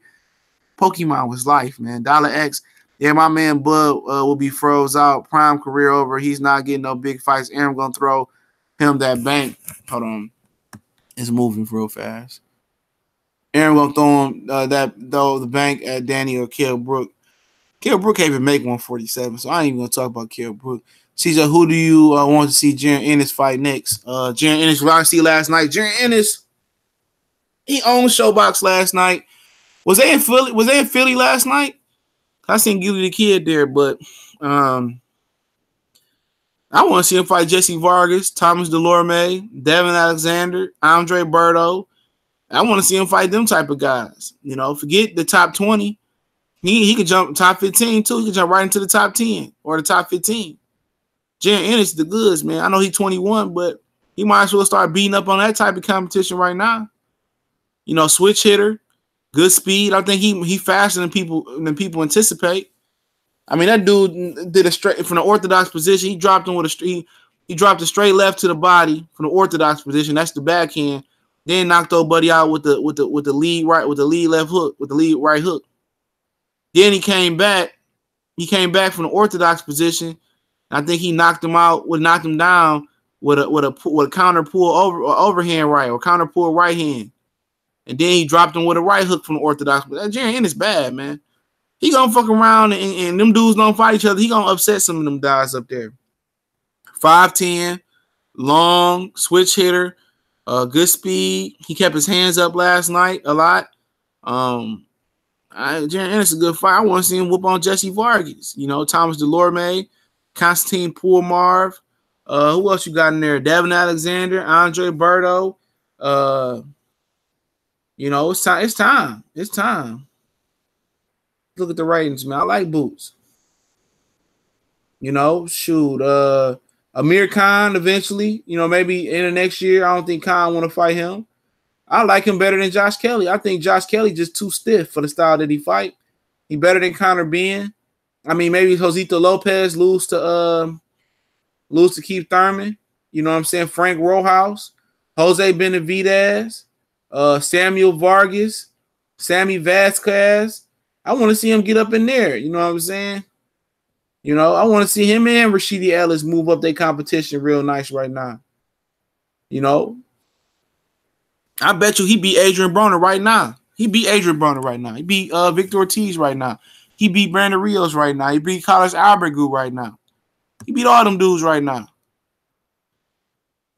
Pokemon was life, man. Dollar X. Yeah, my man Bud will be froze out. Prime career over. He's not getting no big fights. Aaron gonna throw him that bank. Hold on. It's moving real fast. Aaron gonna throw him the bank at Danny or Kell Brook. Kell Brook can't even make 147, so I ain't even gonna talk about Kell Brook. CJ, who do you want to see Jaron Ennis fight next? Jaron Ennis, what I see last night. Jaron Ennis, he owned Showbox last night. Was they in Philly? Was they in Philly last night? I seen Gilly the Kid there, but I want to see him fight Jesse Vargas, Thomas Delorme, Devin Alexander, Andre Berto. I want to see him fight them type of guys. You know, forget the top 20. He could jump top 15 too. He could jump right into the top 10 or the top 15. Jaron Ennis the goods, man. I know he's 21, but he might as well start beating up on that type of competition right now. You know, switch hitter, good speed. I think he faster than people anticipate. I mean, that dude did a straight from the orthodox position. He dropped him with he dropped a straight left to the body from the orthodox position. That's the backhand. Then knocked old buddy out with the lead left hook, with the lead right hook. Then he came back. He came back from the orthodox position. I think he knocked him down with a counter pull overhand right or counter pull right hand. And then he dropped him with a right hook from the orthodox. But that Jaron Ennis bad, man. He gonna fuck around and them dudes don't fight each other. He gonna upset some of them guys up there. 5'10", long, switch hitter, good speed. He kept his hands up last night a lot. Jaron Ennis is a good fight. I want to see him whoop on Jesse Vargas. You know, Thomas Delorme, Constantine Poole-Marv. Who else you got in there? Devin Alexander, Andre Berto. You know, it's time. It's time. It's time. Look at the ratings, man. I like Boots. You know, shoot. Amir Khan eventually. You know, maybe in the next year. I don't think Khan want to fight him. I like him better than Josh Kelly. I think Josh Kelly just too stiff for the style that he fight. He better than Conor Ben. I mean, maybe Josito Lopez lose to Keith Thurman. You know what I'm saying? Frank Rojas, Jose Benavidez, Samuel Vargas, Sammy Vasquez. I want to see him get up in there. You know what I'm saying? You know, I want to see him and Rashidi Ellis move up their competition real nice right now. You know, I bet you he beat Adrian Broner right now. He beat Victor Ortiz right now. He beat Brandon Rios right now. He beat Carlos Albergu right now. He beat all them dudes right now.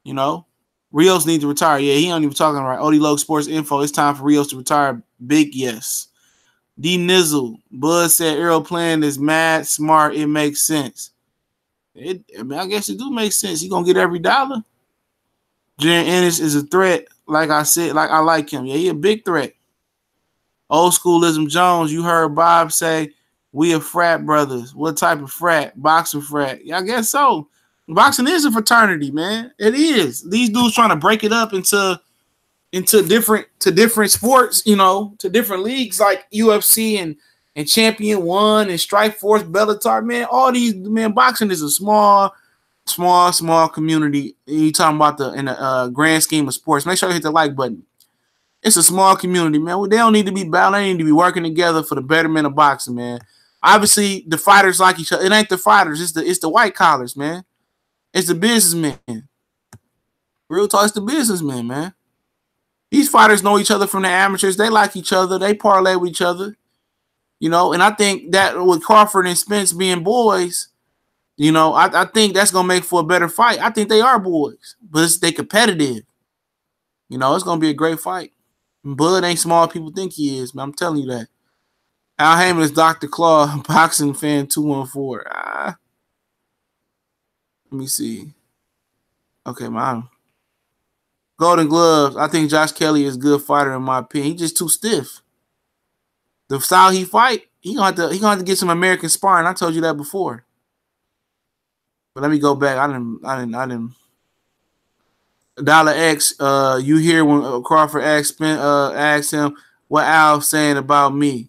You know, Rios needs to retire. Yeah, he ain't even talking right. Odie Logue Sports Info. It's time for Rios to retire. Big yes. D Nizzle. Bud said Errol plan is mad smart. It makes sense. I guess it do make sense. He gonna get every dollar. Jaron Ennis is a threat. Like I said, like I like him. Yeah, he a big threat. Old Schoolism Jones, you heard Bob say, we are frat brothers. What type of frat? Boxing frat. Yeah, I guess so. Boxing is a fraternity, man. It is. These dudes trying to break it up into different sports, you know, to different leagues like UFC and Champion One and Strike Force, Bellator, man. All these, man, boxing is a small community. You talking about in the grand scheme of sports. Make sure you hit the like button. It's a small community, man. They don't need to be battling. They need to be working together for the betterment of boxing, man. Obviously, the fighters like each other. It ain't the fighters. It's the white collars, man. It's the businessmen. Real talk, it's the businessmen, man. These fighters know each other from the amateurs. They like each other. They parlay with each other. You know, and I think that with Crawford and Spence being boys, you know, I think that's going to make for a better fight. I think they are boys, but they competitive. You know, it's going to be a great fight. Bud ain't small people think he is, man. I'm telling you that. Al Heyman is Dr. Claw, boxing fan 214. Let me see. Okay, man. Golden Gloves. I think Josh Kelly is a good fighter in my opinion. He's just too stiff. The style he fight, he gonna have to get some American sparring. I told you that before. But let me go back. I didn't. Dollar X, you hear when Crawford asked him what Al's saying about me.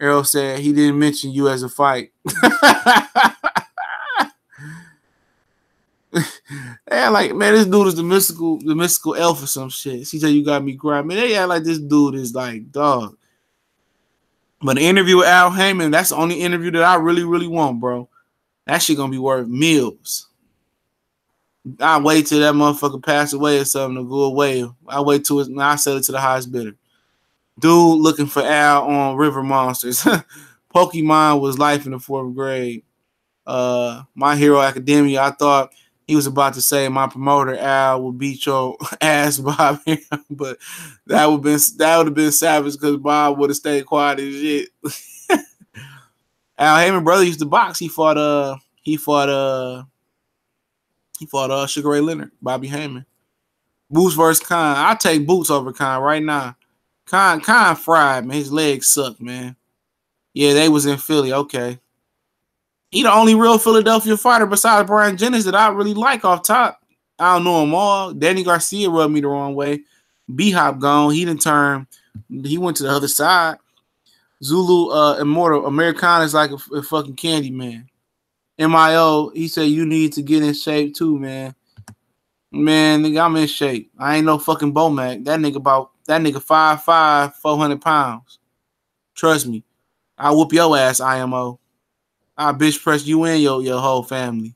Errol said he didn't mention you as a fight. Yeah, like, man, this dude is the mystical elf or some shit. CJ, you got me crying. Man, they act like this dude is like, dog. But the interview with Al Heyman, that's the only interview that I really, really want, bro. That shit gonna be worth meals. I wait till that motherfucker pass away or something to go away. I wait till I sell it to the highest bidder. Dude looking for Al on River Monsters. Pokemon was life in the 4th grade. My Hero Academia, I thought he was about to say my promoter Al will beat your ass, Bob, but that would have been savage because Bob would have stayed quiet as shit. Al Heyman brother used to box. He fought Sugar Ray Leonard, Bobby Heyman. Boots versus Khan. I take Boots over Khan right now. Khan fried, man. His legs suck, man. Yeah, they was in Philly. Okay. He the only real Philadelphia fighter besides Brian Jennings that I really like off top. I don't know them all. Danny Garcia rubbed me the wrong way. B-Hop gone. He went to the other side. Zulu Immortal. Americana is like a fucking candy man. MIO, he said you need to get in shape too, man. Man, nigga, I'm in shape. I ain't no fucking Bomac. That nigga 5'5", 400 pounds. Trust me. I'll whoop your ass, IMO. I'll bitch press you and your whole family.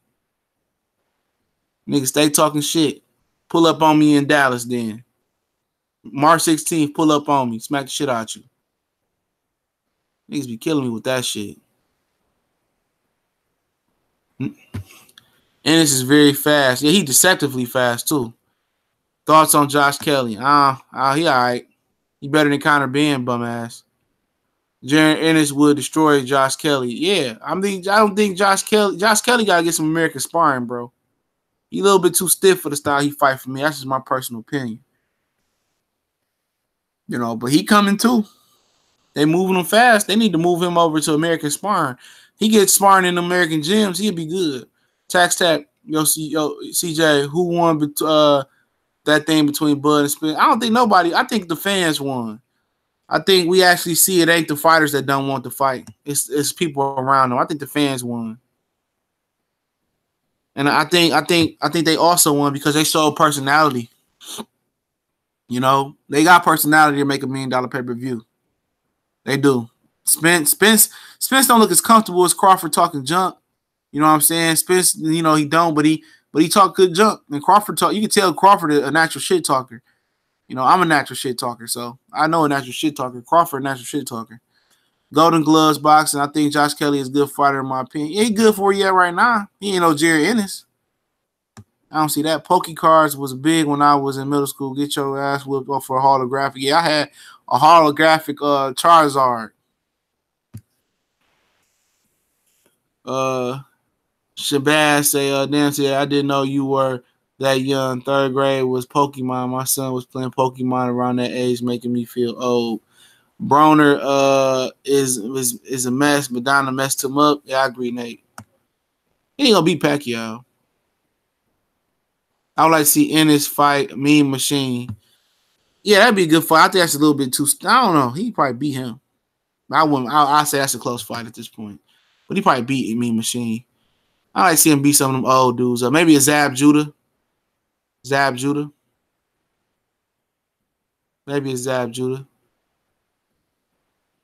Nigga, stay talking shit. Pull up on me in Dallas then. March 16th, pull up on me. Smack the shit out you. Niggas be killing me with that shit. Ennis is very fast. Yeah, he deceptively fast too. Thoughts on Josh Kelly? He all right. He better than Conor Benn, bum ass. Jaron Ennis would destroy Josh Kelly. Yeah, I don't think Josh Kelly gotta get some American sparring, bro. He a little bit too stiff for the style he fight for me. That's just my personal opinion. You know, but he coming too. They moving him fast. They need to move him over to American sparring. He gets sparring in American gyms. He'll be good. Tax tap. Yo, CJ, who won that thing between Bud and Spence? I don't think nobody. I think the fans won. I think we actually see it ain't the fighters that don't want to fight. It's people around them. I think the fans won. And I think they also won because they showed personality. You know, they got personality to make $1 million pay-per-view. They do. Spence don't look as comfortable as Crawford talking junk. You know what I'm saying? Spence, you know, he don't, but he talk good junk. And Crawford talk, you can tell Crawford a natural shit talker. You know, I'm a natural shit talker, so I know a natural shit talker. Crawford, a natural shit talker. Golden Gloves boxing. I think Josh Kelly is a good fighter in my opinion. He ain't good for where he at right now. He ain't no Jerry Ennis. I don't see that. Pokey cards was big when I was in middle school. Get your ass whipped up for a holographic. Yeah, I had a holographic Charizard. Shabazz say, Nancy, I didn't know you were that young. 3rd grade was Pokemon. My son was playing Pokemon around that age, making me feel old. Broner is a mess. Madonna messed him up. Yeah, I agree, Nate. He ain't gonna beat Pacquiao. I would like to see Ennis fight Mean Machine. Yeah, that'd be a good fight. I think that's a little bit too. I don't know. He'd probably beat him. I say that's a close fight at this point. But he probably beat Mean Machine. I like to see him beat some of them old dudes. Maybe a Zab Judah. Maybe a Zab Judah.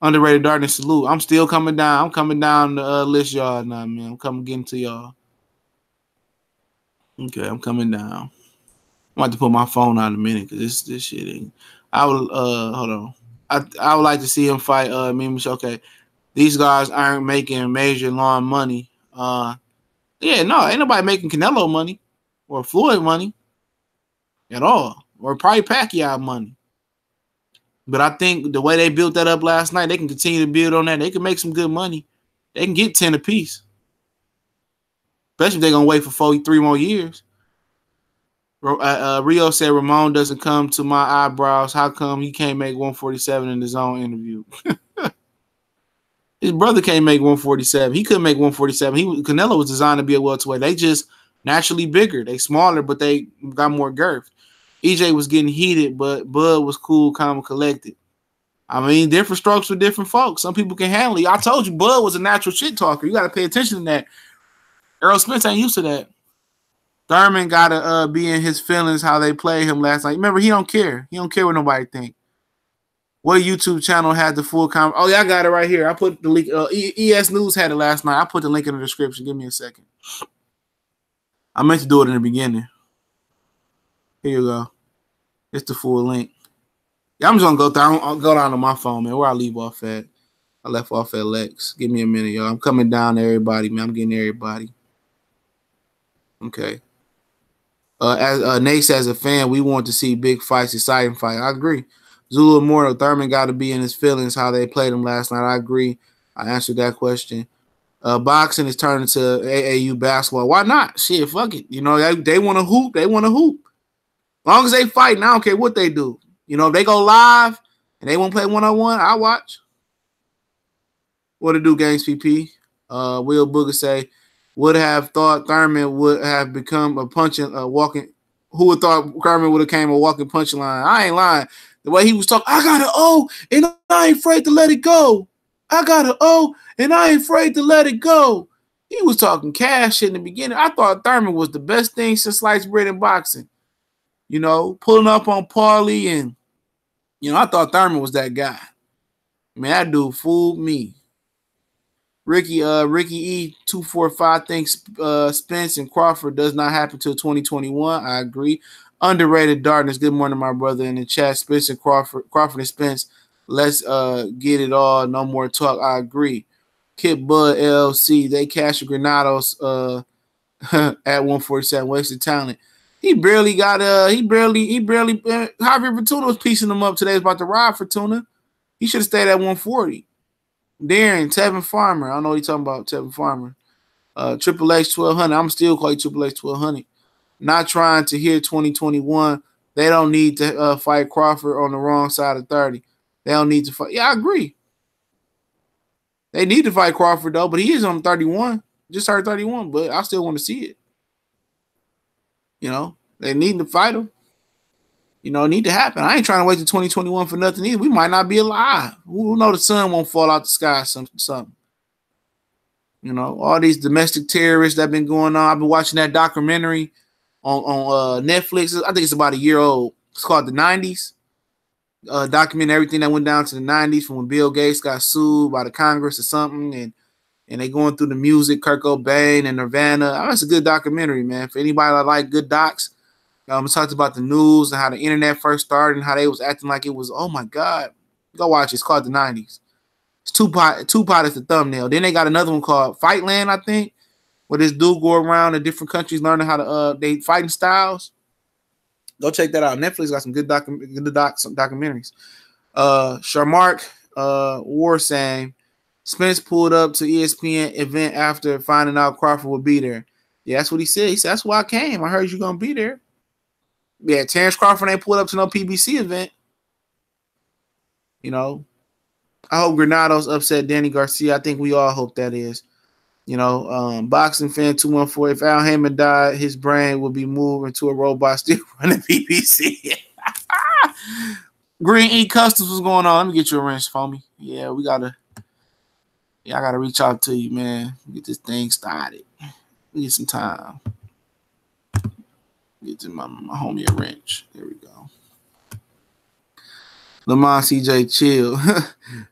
Underrated Darkness salute. I'm still coming down. I'm coming down the list, y'all. Now, man. I'm coming getting to y'all. Okay, I'm coming down. I'm about to put my phone out in a minute because this shit ain't. I would hold on. I would like to see him fight okay. These guys aren't making major long money. Yeah, no, ain't nobody making Canelo money or Floyd money at all. Or probably Pacquiao money. But I think the way they built that up last night, they can continue to build on that. They can make some good money. They can get 10 apiece. Especially if they're going to wait for 3 more years. Rio said Ramon doesn't come to my eyebrows. How come he can't make 147 in his own interview? His brother can't make 147. He couldn't make 147. Canelo was designed to be a welterweight. They just naturally bigger. They smaller, but they got more girth. EJ was getting heated, but Bud was cool, calm, and collected. I mean, different strokes for different folks. Some people can handle it. I told you, Bud was a natural shit talker. You got to pay attention to that. Errol Spence ain't used to that. Thurman got to be in his feelings how they played him last night. Remember, he don't care. He don't care what nobody think. What YouTube channel had the full comment? Oh, yeah, I got it right here. I put the link. ES News had it last night. I put the link in the description. Give me a second. I meant to do it in the beginning. Here you go. It's the full link. Yeah, I'm just gonna go down. I'll go down to my phone, man. Where I leave off at. I left off at Lex. Give me a minute, y'all. I'm coming down to everybody, man. I'm getting everybody. Okay. As Nate says, a fan, we want to see big fights, exciting fight. I agree. Zulu Immortal, Thurman got to be in his feelings how they played him last night. I agree. I answered that question. Boxing is turning to AAU basketball. Why not? Shit, fuck it. You know, they want to hoop. They want to hoop. As long as they fight, I don't care what they do. You know, if they go live and they want to play one-on-one, I'll watch. What to do, Gangs PP? Will Booger say, would have thought Thurman would have become a punching, walking. Who would thought Thurman would have came a walking punching line? I ain't lying. The way he was talking, I got an O, and I ain't afraid to let it go. I got an O, and I ain't afraid to let it go. He was talking cash shit in the beginning. I thought Thurman was the best thing since sliced bread in boxing. You know, pulling up on Paulie, and, you know, I thought Thurman was that guy. Man, that dude fooled me. Ricky E 245 thinks Spence and Crawford does not happen till 2021. I agree. Underrated darkness. Good morning, my brother in the chat. Spence and Crawford and Spence. Let's get it all. No more talk. I agree. Kip Bud LLC. They cash Granados at 147. Wasted talent. He barely got Javier Fortuna was piecing him up today. He's about to ride Fortuna. He should have stayed at 140. Darren, Tevin Farmer. I don't know what he's talking about, Tevin Farmer. Triple H 1200. I'm still calling Triple H 1200. Not trying to hear 2021. They don't need to fight Crawford on the wrong side of 30. They don't need to fight. Yeah, I agree. They need to fight Crawford, though, but he is on 31. Just started 31, but I still want to see it. You know, they need to fight him. You know, it need to happen. I ain't trying to wait till 2021 for nothing either. We might not be alive. Who know the sun won't fall out the sky or something. You know, all these domestic terrorists that have been going on. I've been watching that documentary on Netflix. I think it's about a year old. It's called The 90s. Documenting everything that went down to the 90s from when Bill Gates got sued by the Congress or something. And they going through the music, Kurt Cobain and Nirvana. Oh, that's a good documentary, man. For anybody that like good docs. We talked about the news and how the internet first started and how they was acting like it was, oh my God. Go watch it. It's called The 90s. It's Tupac is the thumbnail. Then they got another one called Fightland, I think, where this dude go around to different countries learning how to they fighting styles. Go check that out. Netflix got some good documentaries. Sharmark War saying Spence pulled up to ESPN event after finding out Crawford would be there. Yeah, that's what he said. He said, that's why I came. I heard you're gonna be there. Yeah, Terence Crawford ain't pulled up to no PBC event. You know, I hope Granados upset Danny Garcia. I think we all hope that is. You know, boxing fan 214. If Al Heyman died, his brain would be moved into a robot still running PBC. Green E Customs, what's going on? Let me get you a wrench for me. Yeah, I gotta reach out to you, man. Get this thing started. We get some time. Get to my homie a wrench. There we go. Lamont CJ chill.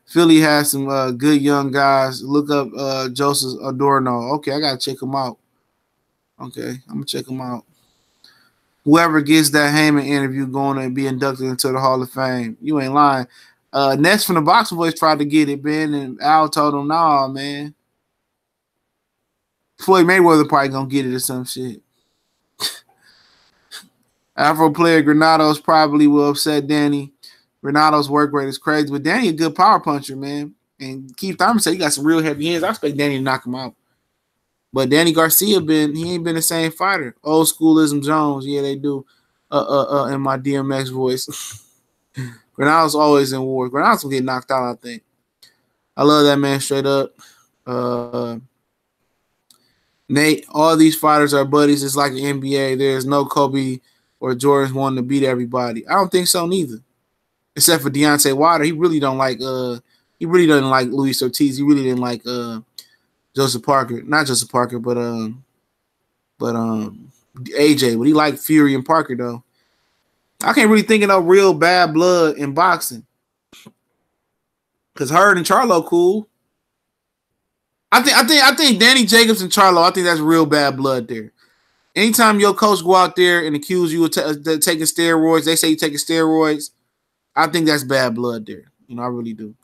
Philly has some good young guys. Look up Joseph Adorno. Okay, I gotta check him out. Okay, I'm gonna check him out. Whoever gets that Heyman interview going to be inducted into the Hall of Fame. You ain't lying. Ness from the Boxing Boys tried to get it, Ben, and Al told him, nah, man. Floyd Mayweather probably gonna get it or some shit. Afro player Granados probably will upset Danny. Granados' work rate is crazy, but Danny a good power puncher, man. And Keith Thurman said he got some real heavy hands. I expect Danny to knock him out. But Danny Garcia he ain't been the same fighter. Old schoolism Jones, yeah, they do. In my DMX voice. Granados always in war. Granados will get knocked out, I think. I love that man straight up. Nate, all these fighters are buddies. It's like the NBA. There's no Kobe or Jordan wanting to beat everybody. I don't think so neither. Except for Deontay Wilder. He really don't like he really doesn't like Luis Ortiz. He really didn't like Joseph Parker. Not Joseph Parker, but AJ. But he liked Fury and Parker though. I can't really think of no real bad blood in boxing. Cause Hurd and Charlo cool. I think Danny Jacobs and Charlo, I think that's real bad blood there. Anytime your coach go out there and accuse you of taking steroids, they say you're taking steroids, I think that's bad blood there. You know, I really do.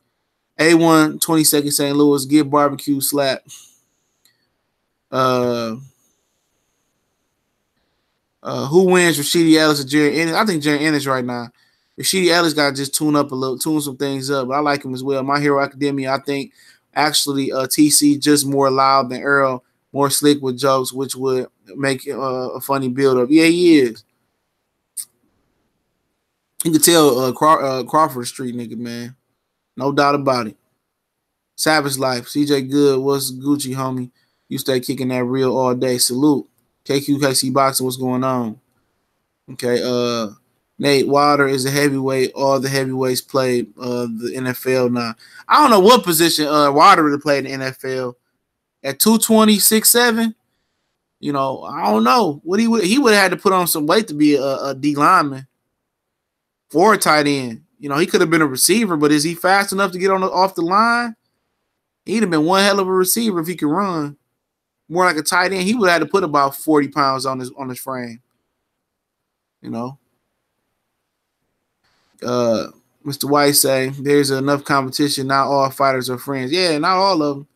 A1 22nd St. Louis, get barbecue slap. Who wins, Rashidi Ellis or Jerry Ennis? I think Jerry Ennis right now. Rashidi Ellis got to just tune up a little, tune some things up. But I like him as well. My Hero Academia, I think actually TC just more loud than Errol, more slick with jokes, which would make a funny build up. Yeah, he is. You can tell Crawford Street nigga, man. No doubt about it. Savage Life, CJ Good, what's Gucci, homie? You stay kicking that real all day. Salute. KQKC Boxing, what's going on? Okay, Nate Wilder is a heavyweight. All the heavyweights played the NFL now. I don't know what position Wilder would have played in the NFL. At 226.7, you know, I don't know. What he would have had to put on some weight to be a D lineman or a tight end. You know, he could have been a receiver, but is he fast enough to get off the line? He'd have been one hell of a receiver if he could run. More like a tight end. He would have had to put about 40 pounds on his frame. You know. Mr. White say there's enough competition. Not all fighters are friends. Yeah, not all of them.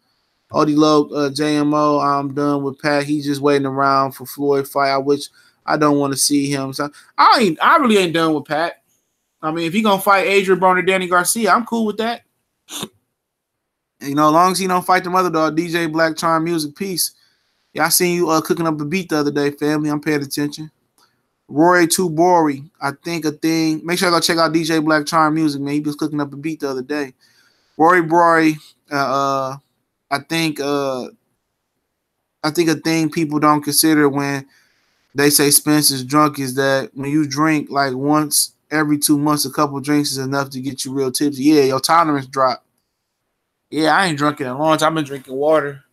Odie Loke, JMO, I'm done with Pat. He's just waiting around for Floyd fight, which I don't want to see him. So I really ain't done with Pat. I mean, if he gonna fight Adrian Broner, Danny Garcia, I'm cool with that. You know, as long as he don't fight the mother dog, DJ Black Charm Music Peace. Yeah, I seen you cooking up a beat the other day, family. I'm paying attention. Rory Tubori, I think a thing. Make sure I go check out DJ Black Charm Music, man. He was cooking up a beat the other day. Rory, I think a thing people don't consider when they say Spence is drunk is that when you drink like once every 2 months, a couple drinks is enough to get you real tipsy. Yeah, your tolerance drop. Yeah, I ain't drunk in a long time. I've been drinking water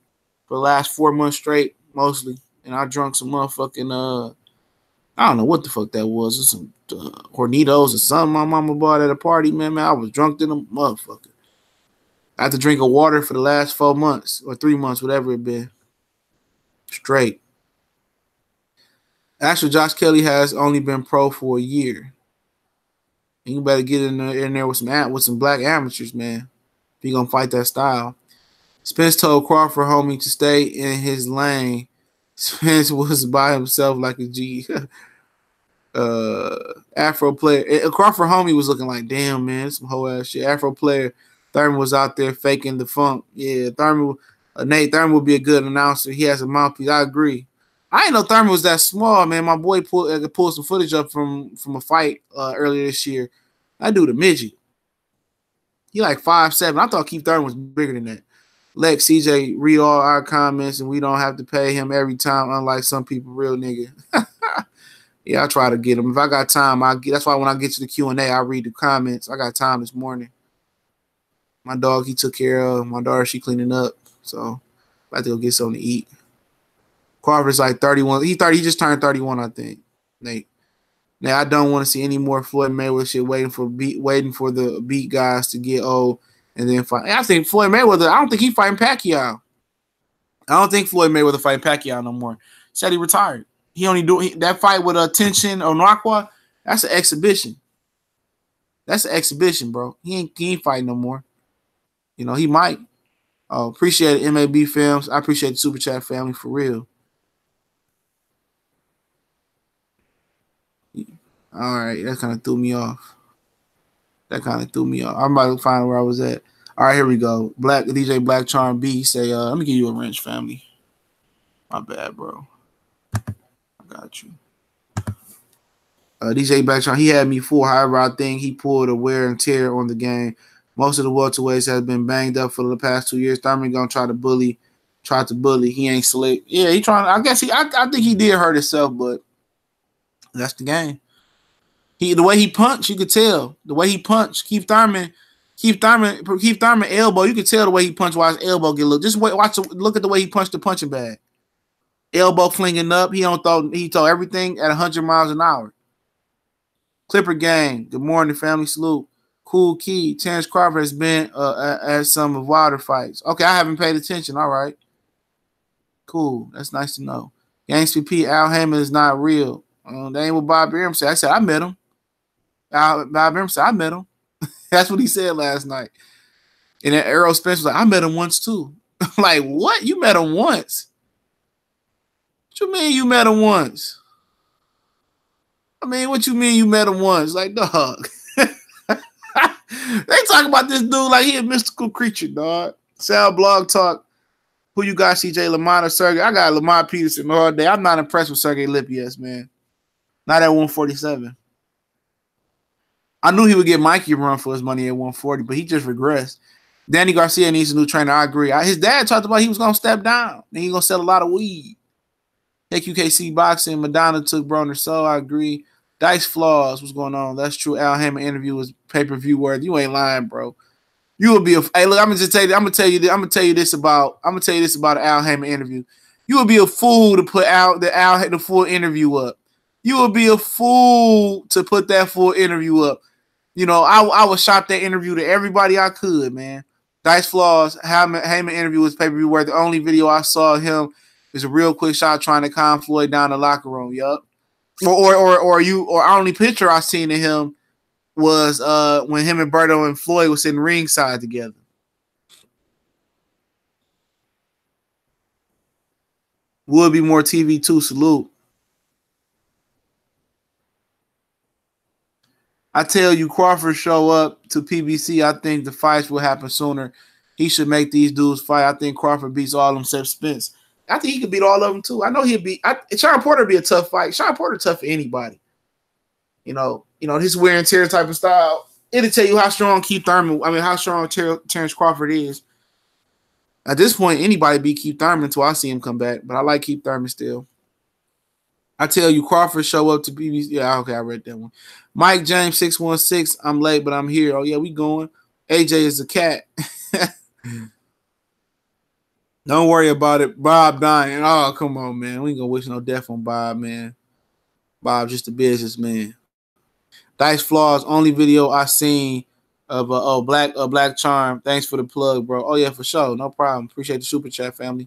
for the last 4 months straight, mostly. And I drunk some motherfucking I don't know what the fuck that was. Some Hornitos or something my mama bought at a party, man. I was drunk in a motherfucker. I had to drink a water for the last 4 months or 3 months, whatever it been. Straight. Actually, Josh Kelly has only been pro for a year. And you better get in there with some black amateurs, man. If you gonna fight that style. Spence told Crawford, homie, to stay in his lane. Spence was by himself like a G. Afro player. Crawford homie was looking like, damn, man, some whole ass shit. Afro player. Thurman was out there faking the funk. Yeah, Nate Thurman would be a good announcer. He has a mouthpiece. I agree. I didn't know Thurman was that small, man. My boy pulled some footage up from a fight earlier this year. That dude a midget. He like 5'7". I thought Keith Thurman was bigger than that. Lex, CJ, read all our comments, and we don't have to pay him every time, unlike some people, real nigga. Yeah, I try to get him. If I got time, that's why when I get to the Q&A, I read the comments. I got time this morning. My dog, he took care of. My daughter, she cleaning up. So, I have to go get something to eat. Crawford's like 31. He just turned 31, I think. Nate. Now, I don't want to see any more Floyd Mayweather shit waiting for the beat guys to get old and then fight. I think Floyd Mayweather, I don't think he's fighting Pacquiao. I don't think Floyd Mayweather fighting Pacquiao no more. Said he retired. He only that fight with Tension Onakwa. That's an exhibition. That's an exhibition, bro. He ain't fighting no more. You know, he might. Appreciate it, MAB Films. I appreciate the Super Chat family for real. All right, that kind of threw me off. I'm about to find where I was at. All right, here we go. DJ Black Charm B say, let me give you a wrench, family. My bad, bro. I got you. DJ Black Charm, he had me full. However, I think he pulled a wear and tear on the game. Most of the welterweights has been banged up for the past 2 years. Thurman gonna try to bully. He ain't slick. Yeah, he trying. I think he did hurt himself, but that's the game. The way he punched, you could tell. The way he punched, Keith Thurman elbow, you could tell the way he punched while his elbow get look. Just look at the way he punched the punching bag. Elbow flinging up. He throw everything at 100 miles an hour. Clipper gang. Good morning, family. Salute. Cool Key. Terence Crawford has been at some of Wilder fights. Okay, I haven't paid attention. All right. Cool. That's nice to know. Gangsta P. Al Heyman is not real. They ain't what Bob Arum said. I said I met him. Bob Arum said I met him. That's what he said last night. And then Errol Spence was like, I met him once too. Like, what? You met him once? What you mean you met him once? I mean, what you mean you met him once? Like, dog. They talk about this dude like he a mystical creature, dog. Sal Blog Talk. Who you got, CJ Lamont or Sergey? I got Lamont Peterson all day. I'm not impressed with Sergey Lipias, man. Not at 147. I knew he would get Mikey a run for his money at 140, but he just regressed. Danny Garcia needs a new trainer. I agree. His dad talked about he was going to step down. And he's going to sell a lot of weed. KQKC Boxing. Madonna took Broner Soul. I agree. Dice Flaws. What's going on? That's true. Al Hammond interview was pay-per-view worthy. You ain't lying, bro. You would be a hey. Look, I'm gonna tell you this about Al Hammond interview. You would be a fool to put out the full interview up. You would be a fool to put that full interview up. You know, I would shop that interview to everybody I could, man. Dice Flaws, Hammond interview was pay-per-view worthy. The only video I saw of him is a real quick shot trying to calm Floyd down the locker room. Yup. Or only picture I seen of him was when him and Berto and Floyd was sitting ringside together. Would be more TV too. Salute. I tell you, Crawford show up to PBC. I think the fights will happen sooner. He should make these dudes fight. I think Crawford beats all of them except Spence. I think he could beat all of them too. I know he'll beat. Sean Porter would be a tough fight. Sean Porter tough for anybody. You know, his wear and tear type of style. It'll tell you how strong how strong Terence Crawford is. At this point, anybody beat Keith Thurman until I see him come back. But I like Keith Thurman still. I tell you, Crawford show up to BBC. Yeah, okay, I read that one. Mike James 616. I'm late, but I'm here. Oh yeah, we going. AJ is a cat. Don't worry about it. Bob dying. Oh, come on, man. We ain't gonna wish no death on Bob, man. Bob just a businessman. Dice Flaws, only video I seen of Black Charm. Thanks for the plug, bro. Oh yeah, for sure. No problem. Appreciate the super chat, family.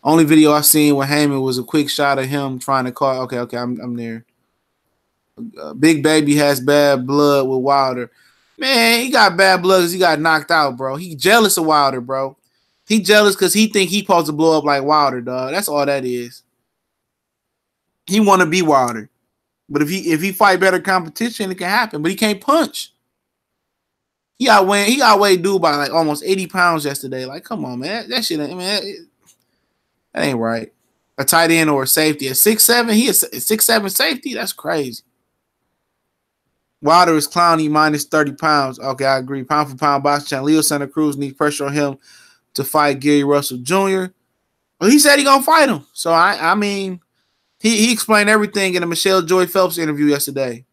Only video I seen with Heyman was a quick shot of him trying to call. Okay, I'm there. Big Baby has bad blood with Wilder. Man, he got bad blood because he got knocked out, bro. He jealous of Wilder, bro. He jealous because he think he supposed to blow up like Wilder, dog. That's all that is. He want to be Wilder. But if he fight better competition, it can happen. But he can't punch. He outweighed dude by like almost 80 pounds yesterday. Like, come on, man. That shit, man, that ain't right. A tight end or a safety. At 6'7", he is 6'7" safety. That's crazy. Wilder is clowny minus 30 pounds. Okay, I agree. Pound for pound box champ. Leo Santa Cruz needs pressure on him to fight Gary Russell Jr. Well, he said he gonna fight him. So I mean, he explained everything in the Michelle Joy Phelps interview yesterday.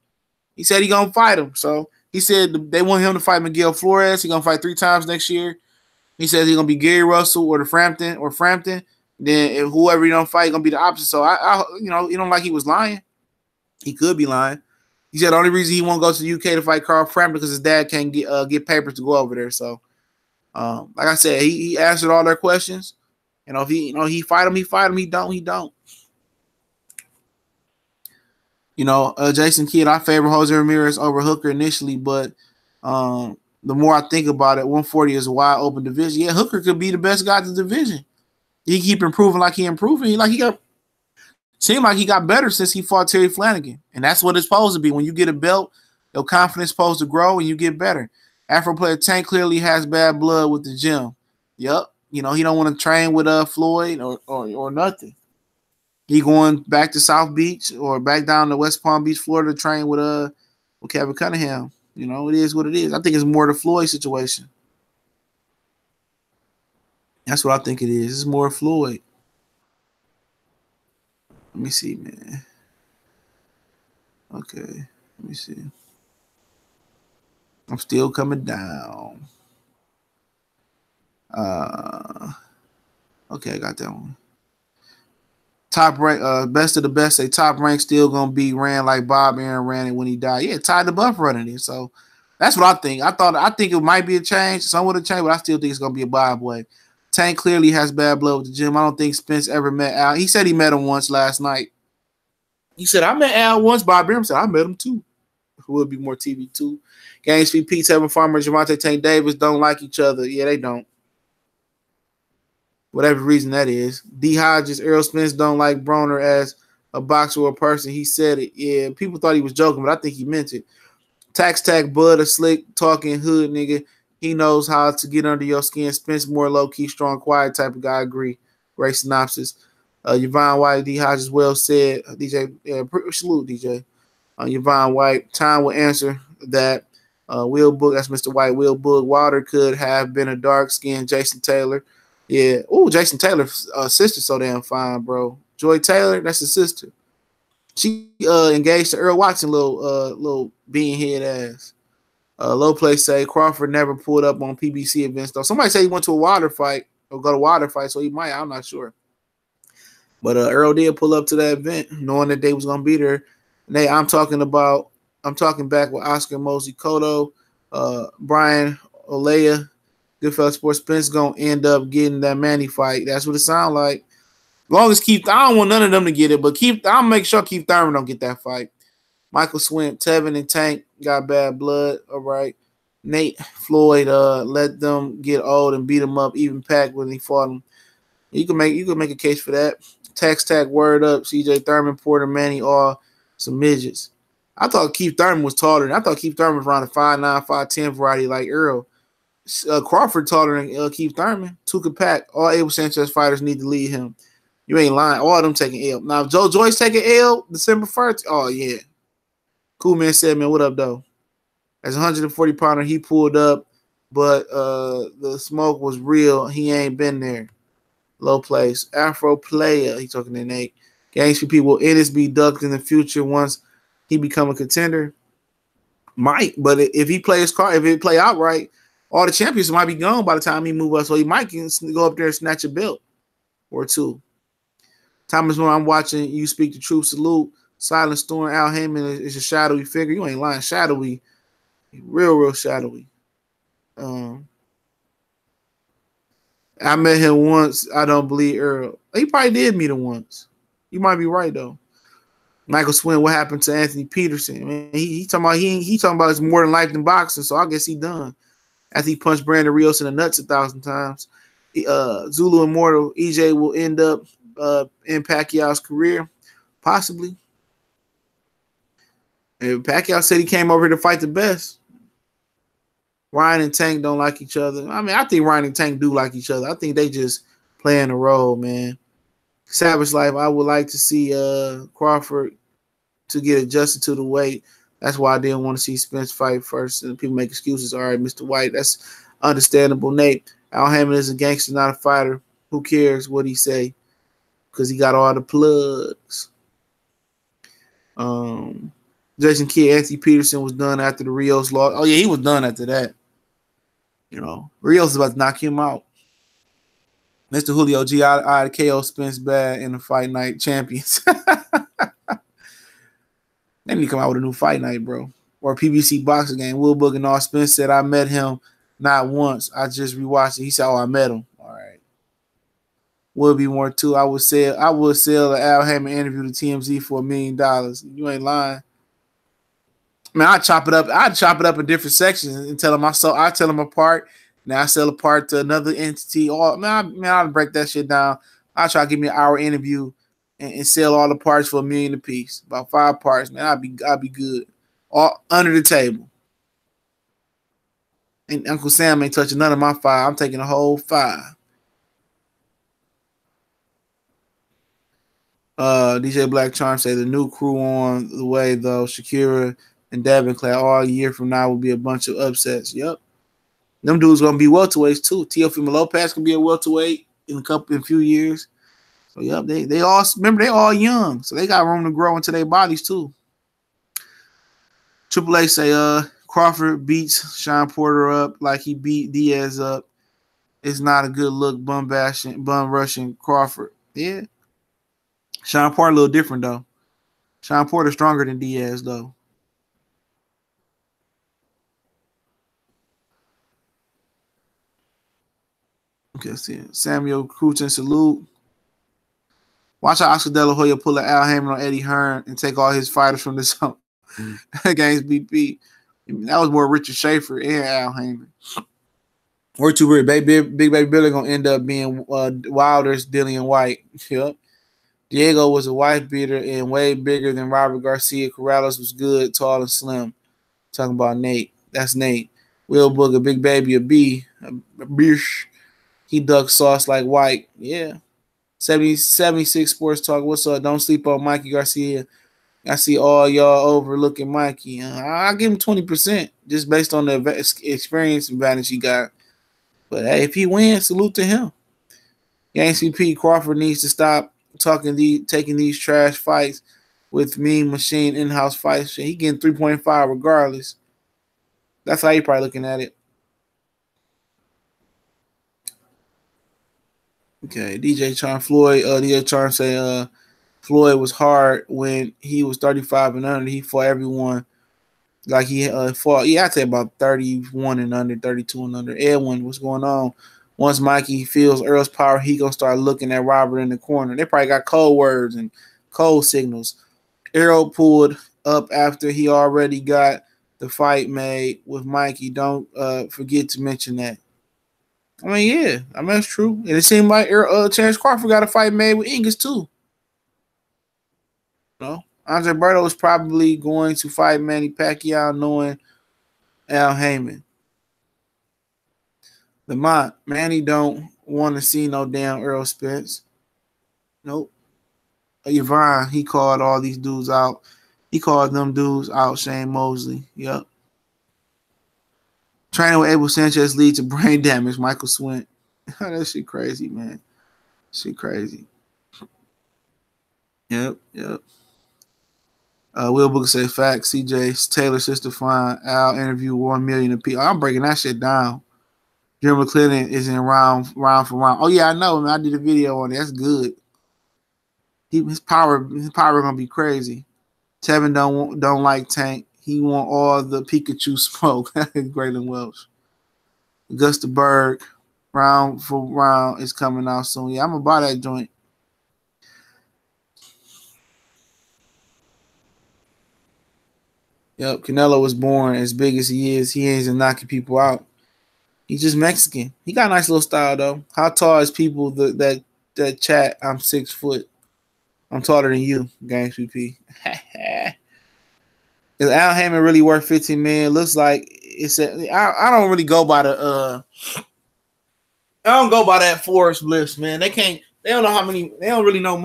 He said he gonna fight him. So he said they want him to fight Miguel Flores. He gonna fight 3 times next year. He says he's gonna be Gary Russell or Frampton. Then whoever he don't fight gonna be the opposite. So I you don't like he was lying. He could be lying. He said the only reason he won't go to the UK to fight Carl Frampton because his dad can't get papers to go over there. So, like I said, he answered all their questions. If he fight him, he fight him. He don't. Jason Kidd, I favor Jose Ramirez over Hooker initially, but the more I think about it, 140 is a wide open division. Yeah, Hooker could be the best guy in the division. He keep improving like he improving. Seemed like he got better since he fought Terry Flanagan. And that's what it's supposed to be. When you get a belt, your confidence is supposed to grow and you get better. Afro player Tank clearly has bad blood with the gym. Yep. He don't want to train with Floyd or nothing. He going back to South Beach or back down to West Palm Beach, Florida to train with Kevin Cunningham. It is what it is. I think it's more the Floyd situation. That's what I think it is. It's more Floyd. Let me see, man. Okay, let me see. I'm still coming down. Okay, I got that one. Top rank, best of the best. Say top rank still gonna be ran like Bob Aaron ran it when he died. Yeah, Ty DeBuff running it. So that's what I think. I think it might be a change. Some would have changed, but I still think it's gonna be a Bob way. Tank clearly has bad blood with the gym. I don't think Spence ever met Al. He said he met him once last night. He said, I met Al once. Bob Aaron said, I met him too. Will be more TV too. Games P. Tevin Farmer, Javante Tank Davis don't like each other. Yeah, they don't. Whatever reason that is. D. Hodges, Errol Spence don't like Broner as a boxer or a person. He said it. Yeah, people thought he was joking, but I think he meant it. Tax Tack Bud, a slick talking hood nigga. He knows how to get under your skin. Spence more low key, strong, quiet type of guy. I agree. Great synopsis. Yvonne White, D. Hodges well said. DJ, salute DJ. Yvonne White, time will answer that. Will Book, that's Mr. White. Will Book, Wilder could have been a dark skinned Jason Taylor. Yeah. Oh, Jason Taylor's sister so damn fine, bro. Joy Taylor, that's his sister. She engaged to Earl Watson, little bean head ass. Low place say Crawford never pulled up on PBC events though. Somebody say he went to a water fight or go to water fight, so he might. I'm not sure. But Earl did pull up to that event, knowing that they was gonna be there. And I'm talking back with Oscar Mosley Cotto, Brian Olea, Goodfellas Sports. Spence gonna end up getting that Manny fight. That's what it sounds like. As long as Keith, I don't want none of them to get it, but I'll make sure Keith Thurman don't get that fight. Michael Swimp, Tevin and Tank got bad blood. All right. Nate Floyd, let them get old and beat him up, even Pack when he fought him. You can make a case for that. Tax Tack, word up. CJ Thurman, Porter Manny, all some midgets. I thought Keith Thurman was taller. I thought Keith Thurman was around the 5'9", 5'10" variety like Errol. Crawford taller than Keith Thurman. Tuka Pack, all Abel Sanchez fighters need to lead him. You ain't lying. All of them taking L. Now, if Joe Joyce taking L December 1st, oh, yeah. Cool Man said, man, what up, though? As a 140-pounder, he pulled up, but the smoke was real. He ain't been there. Low place. Afro player, he talking to Nate. Gangster people, Ennis be ducked in the future once he become a contender. Might, but if he play his card, if it play out right, all the champions might be gone by the time he move up, so he might go up there and snatch a belt or two. Thomas, when I'm watching you speak the truth, salute. Silent Storm, Al Heyman is a shadowy figure. You ain't lying. Shadowy. Real shadowy. I met him once. I don't believe Earl. He probably did meet him once. You might be right, though. Michael Swin, what happened to Anthony Peterson? Man, he talking about he talking about it's more than life than boxing, so I guess he done. After he punched Brandon Rios in the nuts 1,000 times. Zulu Immortal, EJ will end up in Pacquiao's career. Possibly. And Pacquiao said he came over here to fight the best. Ryan and Tank don't like each other. I mean, I think Ryan and Tank do like each other. I think they just playing a role, man. Savage Life, I would like to see Crawford to get adjusted to the weight. That's why I didn't want to see Spence fight first. And people make excuses. All right, Mr. White, that's understandable. Nate, Al Hammond is a gangster, not a fighter. Who cares what he say? Because he got all the plugs. Jason Kidd, Anthony Peterson was done after the Rios loss. Oh, yeah, he was done after that. You know, Rios is about to knock him out. Mr. Julio G, I KO Spence bad in the Fight Night Champions. They need to come out with a new Fight Night, bro. Or a PBC boxing game. Will Book and all. Spence said, I met him not once. I just rewatched it. He said, oh, I met him. All right. Will be more too. I would sell the Al Hammond interview to TMZ for $1 million. You ain't lying. Man, I chop it up in different sections and tell them I tell them apart. Now I sell a part to another entity. I'll break that shit down. I'll try to give me an hour interview and sell all the parts for $1 million a piece. About 5 parts, man. I'll be good. All under the table. And Uncle Sam ain't touching none of my 5. I'm taking the whole 5. DJ Black Charm say the new crew on the way though. Shakira and Davin Clay all year from now will be a bunch of upsets. Yep. Them dudes gonna be welterweights too. Teofimo Lopez can be a welterweight in a few years. So yep, they all remember they all young, so they got room to grow into their bodies too. Triple A say Crawford beats Sean Porter up like he beat Diaz up. It's not a good look, bum rushing Crawford. Yeah. Sean Porter a little different though. Sean Porter stronger than Diaz though. Okay, see Samuel Cruton salute. Watch how Oscar De La Hoya pull an Al Hammond on Eddie Hearn and take all his fighters from the zone. against BP. That was more Richard Schaefer and Al Heyman. We're too weird. Big Baby Billy gonna end up being Wilder's Dillian White. Yep. Diego was a wife beater and way bigger than Robert Garcia. Corrales was good, tall, and slim. Talking about Nate. That's Nate. Will Booger, Big Baby, a B. A bish. He ducks sauce like White. Yeah. 76 Sports Talk. What's up? Don't sleep on Mikey Garcia. I see all y'all overlooking Mikey. I'll give him 20% just based on the experience advantage he got. But hey, if he wins, salute to him. Yankee P. Crawford needs to stop taking these trash fights with Mean Machine in-house fights. He getting 3.5 regardless. That's how you probably looking at it. Okay, DJ Charm say Floyd was hard when he was 35 and under. He fought everyone like he fought. Yeah, I'd say about 31 and under, 32 and under. Edwin, what's going on? Once Mikey feels Earl's power, he gonna start looking at Robert in the corner. They probably got code words and code signals. Errol pulled up after he already got the fight made with Mikey. Don't forget to mention that. I mean, yeah, I mean that's true. And it seemed like Terence Crawford got a fight made with Ingus too. No, Andre Berto was probably going to fight Manny Pacquiao, knowing Al Heyman. Lamont, Manny don't want to see no damn Errol Spence. Nope. Yvonne, he called all these dudes out. He called them dudes out, Shane Mosley. Yep. Training with Abel Sanchez lead to brain damage, Michael Swint. That shit crazy, man. Shit crazy. Yep. Will Booker say facts. CJ Taylor sister fine. Al interview 1 million apiece. I'm breaking that shit down. Jim McClellan is in round for round. Oh yeah, I know, man. I did a video on it. That's good. His power gonna be crazy. Tevin don't like Tank. He want all the Pikachu smoke. Graylin Welch. Augusta Berg, round for round is coming out soon. Yeah, I'm gonna buy that joint. Yep, Canelo was born as big as he is. He ain't knocking people out. He's just Mexican. He got a nice little style though. How tall is people that chat? I'm 6 foot. I'm taller than you, Gang PP. Is Al Heyman really worth 15 million? Looks like it's I don't really go by the I don't go by that Forbes list, man. They don't know how many. They don't really know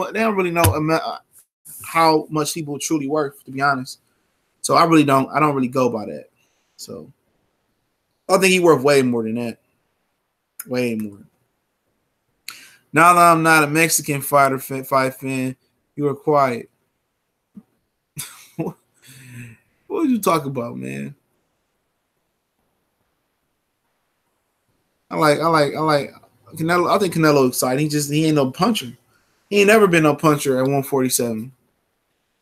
how much people truly worth, to be honest. So I don't really go by that. So I think he worth way more than that. Way more. Now that I'm not a Mexican fight fan, you are quiet. What did you talk about, man? I like Canelo. I think Canelo exciting. He ain't no puncher. He ain't never been no puncher at 147.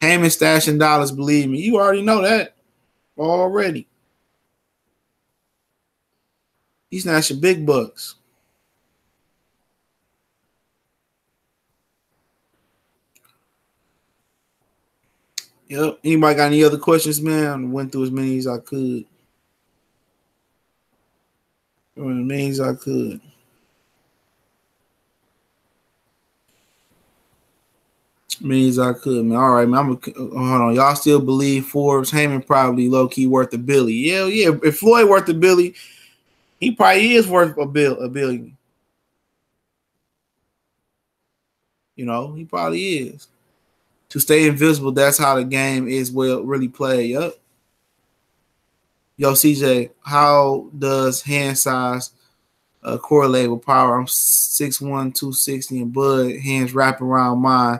Heyman stashing dollars, believe me. You already know that already. He's snatching big bucks. Yep. Anybody got any other questions, man? I went through as many as I could. As many as I could. Many as I could, man. All right, man. Hold on. Y'all still believe Forbes Heyman probably low key worth a billy? Yeah. If Floyd worth a billy, he probably is worth a billion. You know, he probably is. To stay invisible, that's how the game is really played. Yup. Yo, CJ, how does hand size correlate with power? I'm 6'1", 260, and Bud hands wrap around mine.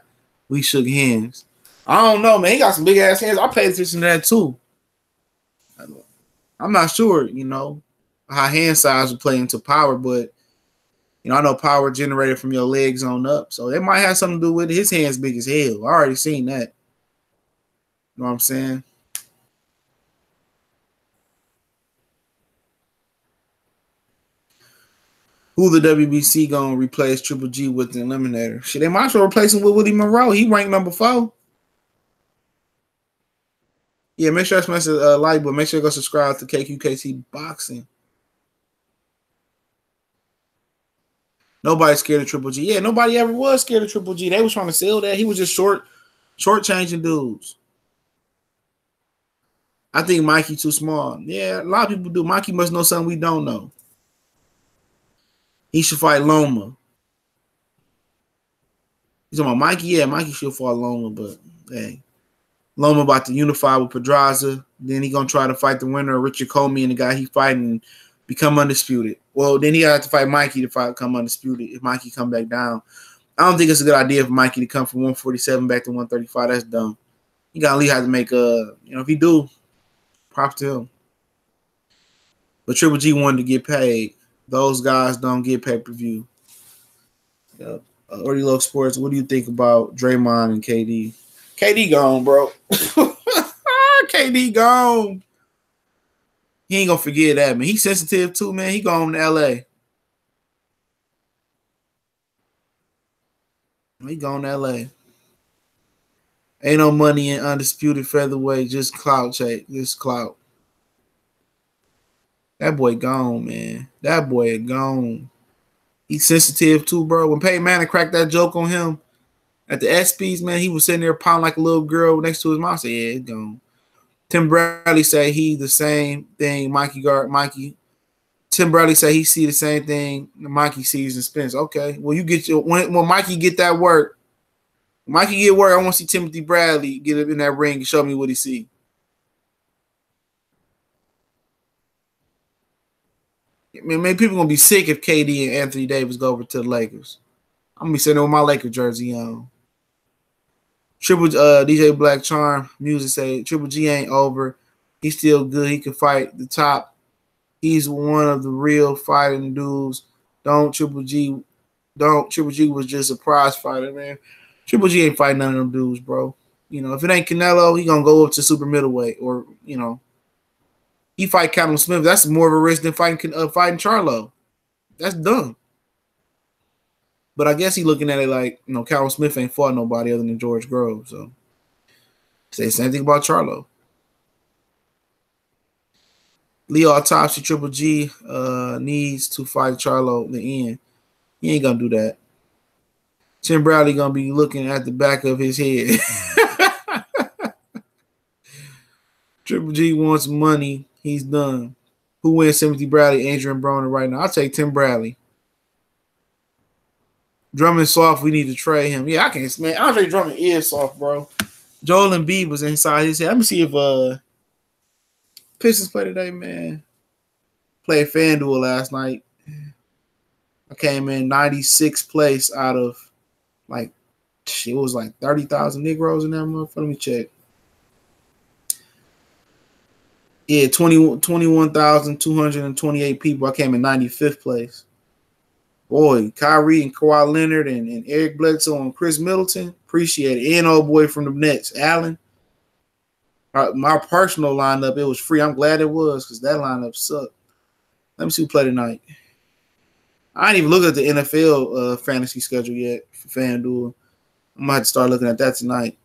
We shook hands. I don't know, man. He got some big ass hands. I paid attention to that too. I'm not sure, how hand size would play into power, but I know power generated from your legs on up. So it might have something to do with it. His hands big as hell. I already seen that. You know what I'm saying? Who the WBC gonna replace Triple G with the Eliminator? Shit, they might as well replace him with Woody Monroe. He ranked number 4. Yeah, make sure I smash the like, but make sure you go subscribe to KQKT Boxing. Nobody's scared of Triple G. Yeah, nobody ever was scared of Triple G. They was trying to sell that. He was just short-changing dudes. I think Mikey too small. Yeah, a lot of people do. Mikey must know something we don't know. He should fight Loma. He's talking about Mikey. Yeah, Mikey should fight Loma, but hey, Loma about to unify with Pedraza. Then he gonna try to fight the winner of Richard Comey and the guy he fighting and become undisputed. Well, then he got to fight Mikey to come undisputed if Mikey come back down. I don't think it's a good idea for Mikey to come from 147 back to 135. That's dumb. You gotta at least have to make if he do, props to him. But Triple G wanted to get paid. Those guys don't get pay-per-view. Yep. Ordy Low Sports, what do you think about Draymond and KD? KD gone, bro. KD gone. He ain't gonna forget that, man. He's sensitive too, man. He going to LA. He going to LA. Ain't no money in undisputed featherweight, just clout, Jake. Just clout. That boy gone, man. That boy gone. He's sensitive too, bro. When Peyton Manning cracked that joke on him at the ESPYs, man, he was sitting there pounding like a little girl next to his mom. I said, yeah, it's gone. Tim Bradley say he the same thing Mikey. Tim Bradley say he see the same thing Mikey sees in Spence. Okay, well, you get when Mikey get that work, Mikey get work, I want to see Timothy Bradley get up in that ring and show me what he see. I mean, people gonna be sick if KD and Anthony Davis go over to the Lakers. I'm gonna be sitting there with my Laker jersey on. Triple DJ Black Charm music say Triple G ain't over. He's still good. He can fight the top. He's one of the real fighting dudes. Triple G was just a prize fighter, man. Triple G ain't fighting none of them dudes, bro. If it ain't Canelo, he gonna go up to super middleweight, or he fight Callum Smith. That's more of a risk than fighting Charlo. That's dumb. But I guess he looking at it like, Callum Smith ain't fought nobody other than George Grove. So say the same thing about Charlo. Leo Autopsy Triple G needs to fight Charlo in the end. He ain't gonna do that. Tim Bradley gonna be looking at the back of his head. Triple G wants money. He's done. Who wins Timothy Bradley, Adrian Broner right now? I'll take Tim Bradley. Drummond soft. We need to trade him. Yeah, I can't. Man, Andre Drummond is soft, bro. Joel Embiid was inside his head. Let me see if Pistons play today, man. Played FanDuel last night. I came in 96th place out of it was like 30,000 Negroes in that motherfucker. Let me check. Yeah, 21,228 people. I came in 95th place. Boy, Kyrie and Kawhi Leonard and Eric Bledsoe and Chris Middleton. Appreciate it. And old boy from the Nets, Allen. My personal lineup, it was free. I'm glad it was because that lineup sucked. Let me see who play tonight. I ain't even looked at the NFL fantasy schedule yet for FanDuel. I might have to start looking at that tonight.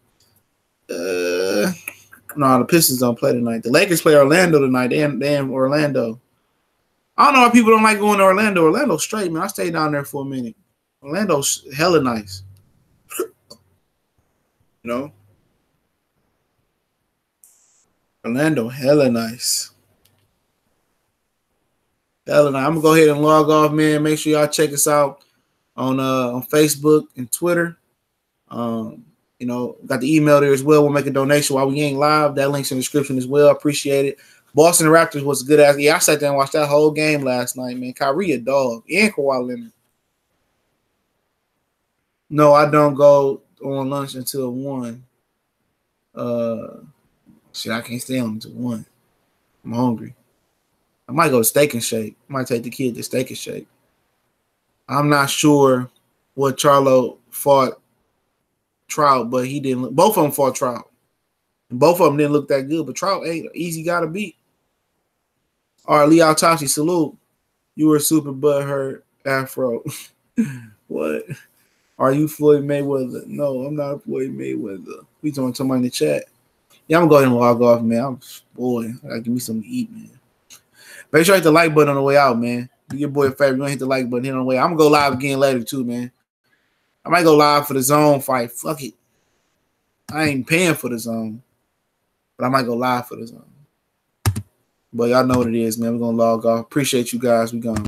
No, the Pistons don't play tonight. The Lakers play Orlando tonight. Damn Orlando. I don't know why people don't like going to Orlando. Orlando's straight, man. I stayed down there for a minute. Orlando's hella nice. Orlando hella nice. Hella nice. I'm gonna go ahead and log off, man. Make sure y'all check us out on Facebook and Twitter. Got the email there as well. We'll make a donation while we ain't live. That link's in the description as well. I appreciate it. Boston Raptors was a good ass. Yeah, I sat there and watched that whole game last night, man. Kyrie a dog. And Kawhi Leonard. No, I don't go on lunch until 1. Shit, I can't stay on until 1. I'm hungry. I might go to Steak and Shake. I might take the kid to Steak and Shake. I'm not sure what Charlo fought Trout, but he didn't. Both of them fought Trout. And both of them didn't look that good, but Trout ain't easy guy to beat. All right, Lee Autopsy, salute. You were super butthurt afro. What? Are you Floyd Mayweather? No, I'm not Floyd Mayweather. We talking to somebody in the chat. Yeah, I'm gonna go ahead and log off, man. Boy, I gotta give me something to eat, man. Make sure you hit the like button on the way out, man. Do your boy a favor. You want to hit the like button, hit on the way. I'm gonna go live again later too, man. I might go live for the zone fight. Fuck it. I ain't paying for the zone, but I might go live for the zone. But y'all know what it is, man. We're gonna log off. Appreciate you guys. We gone.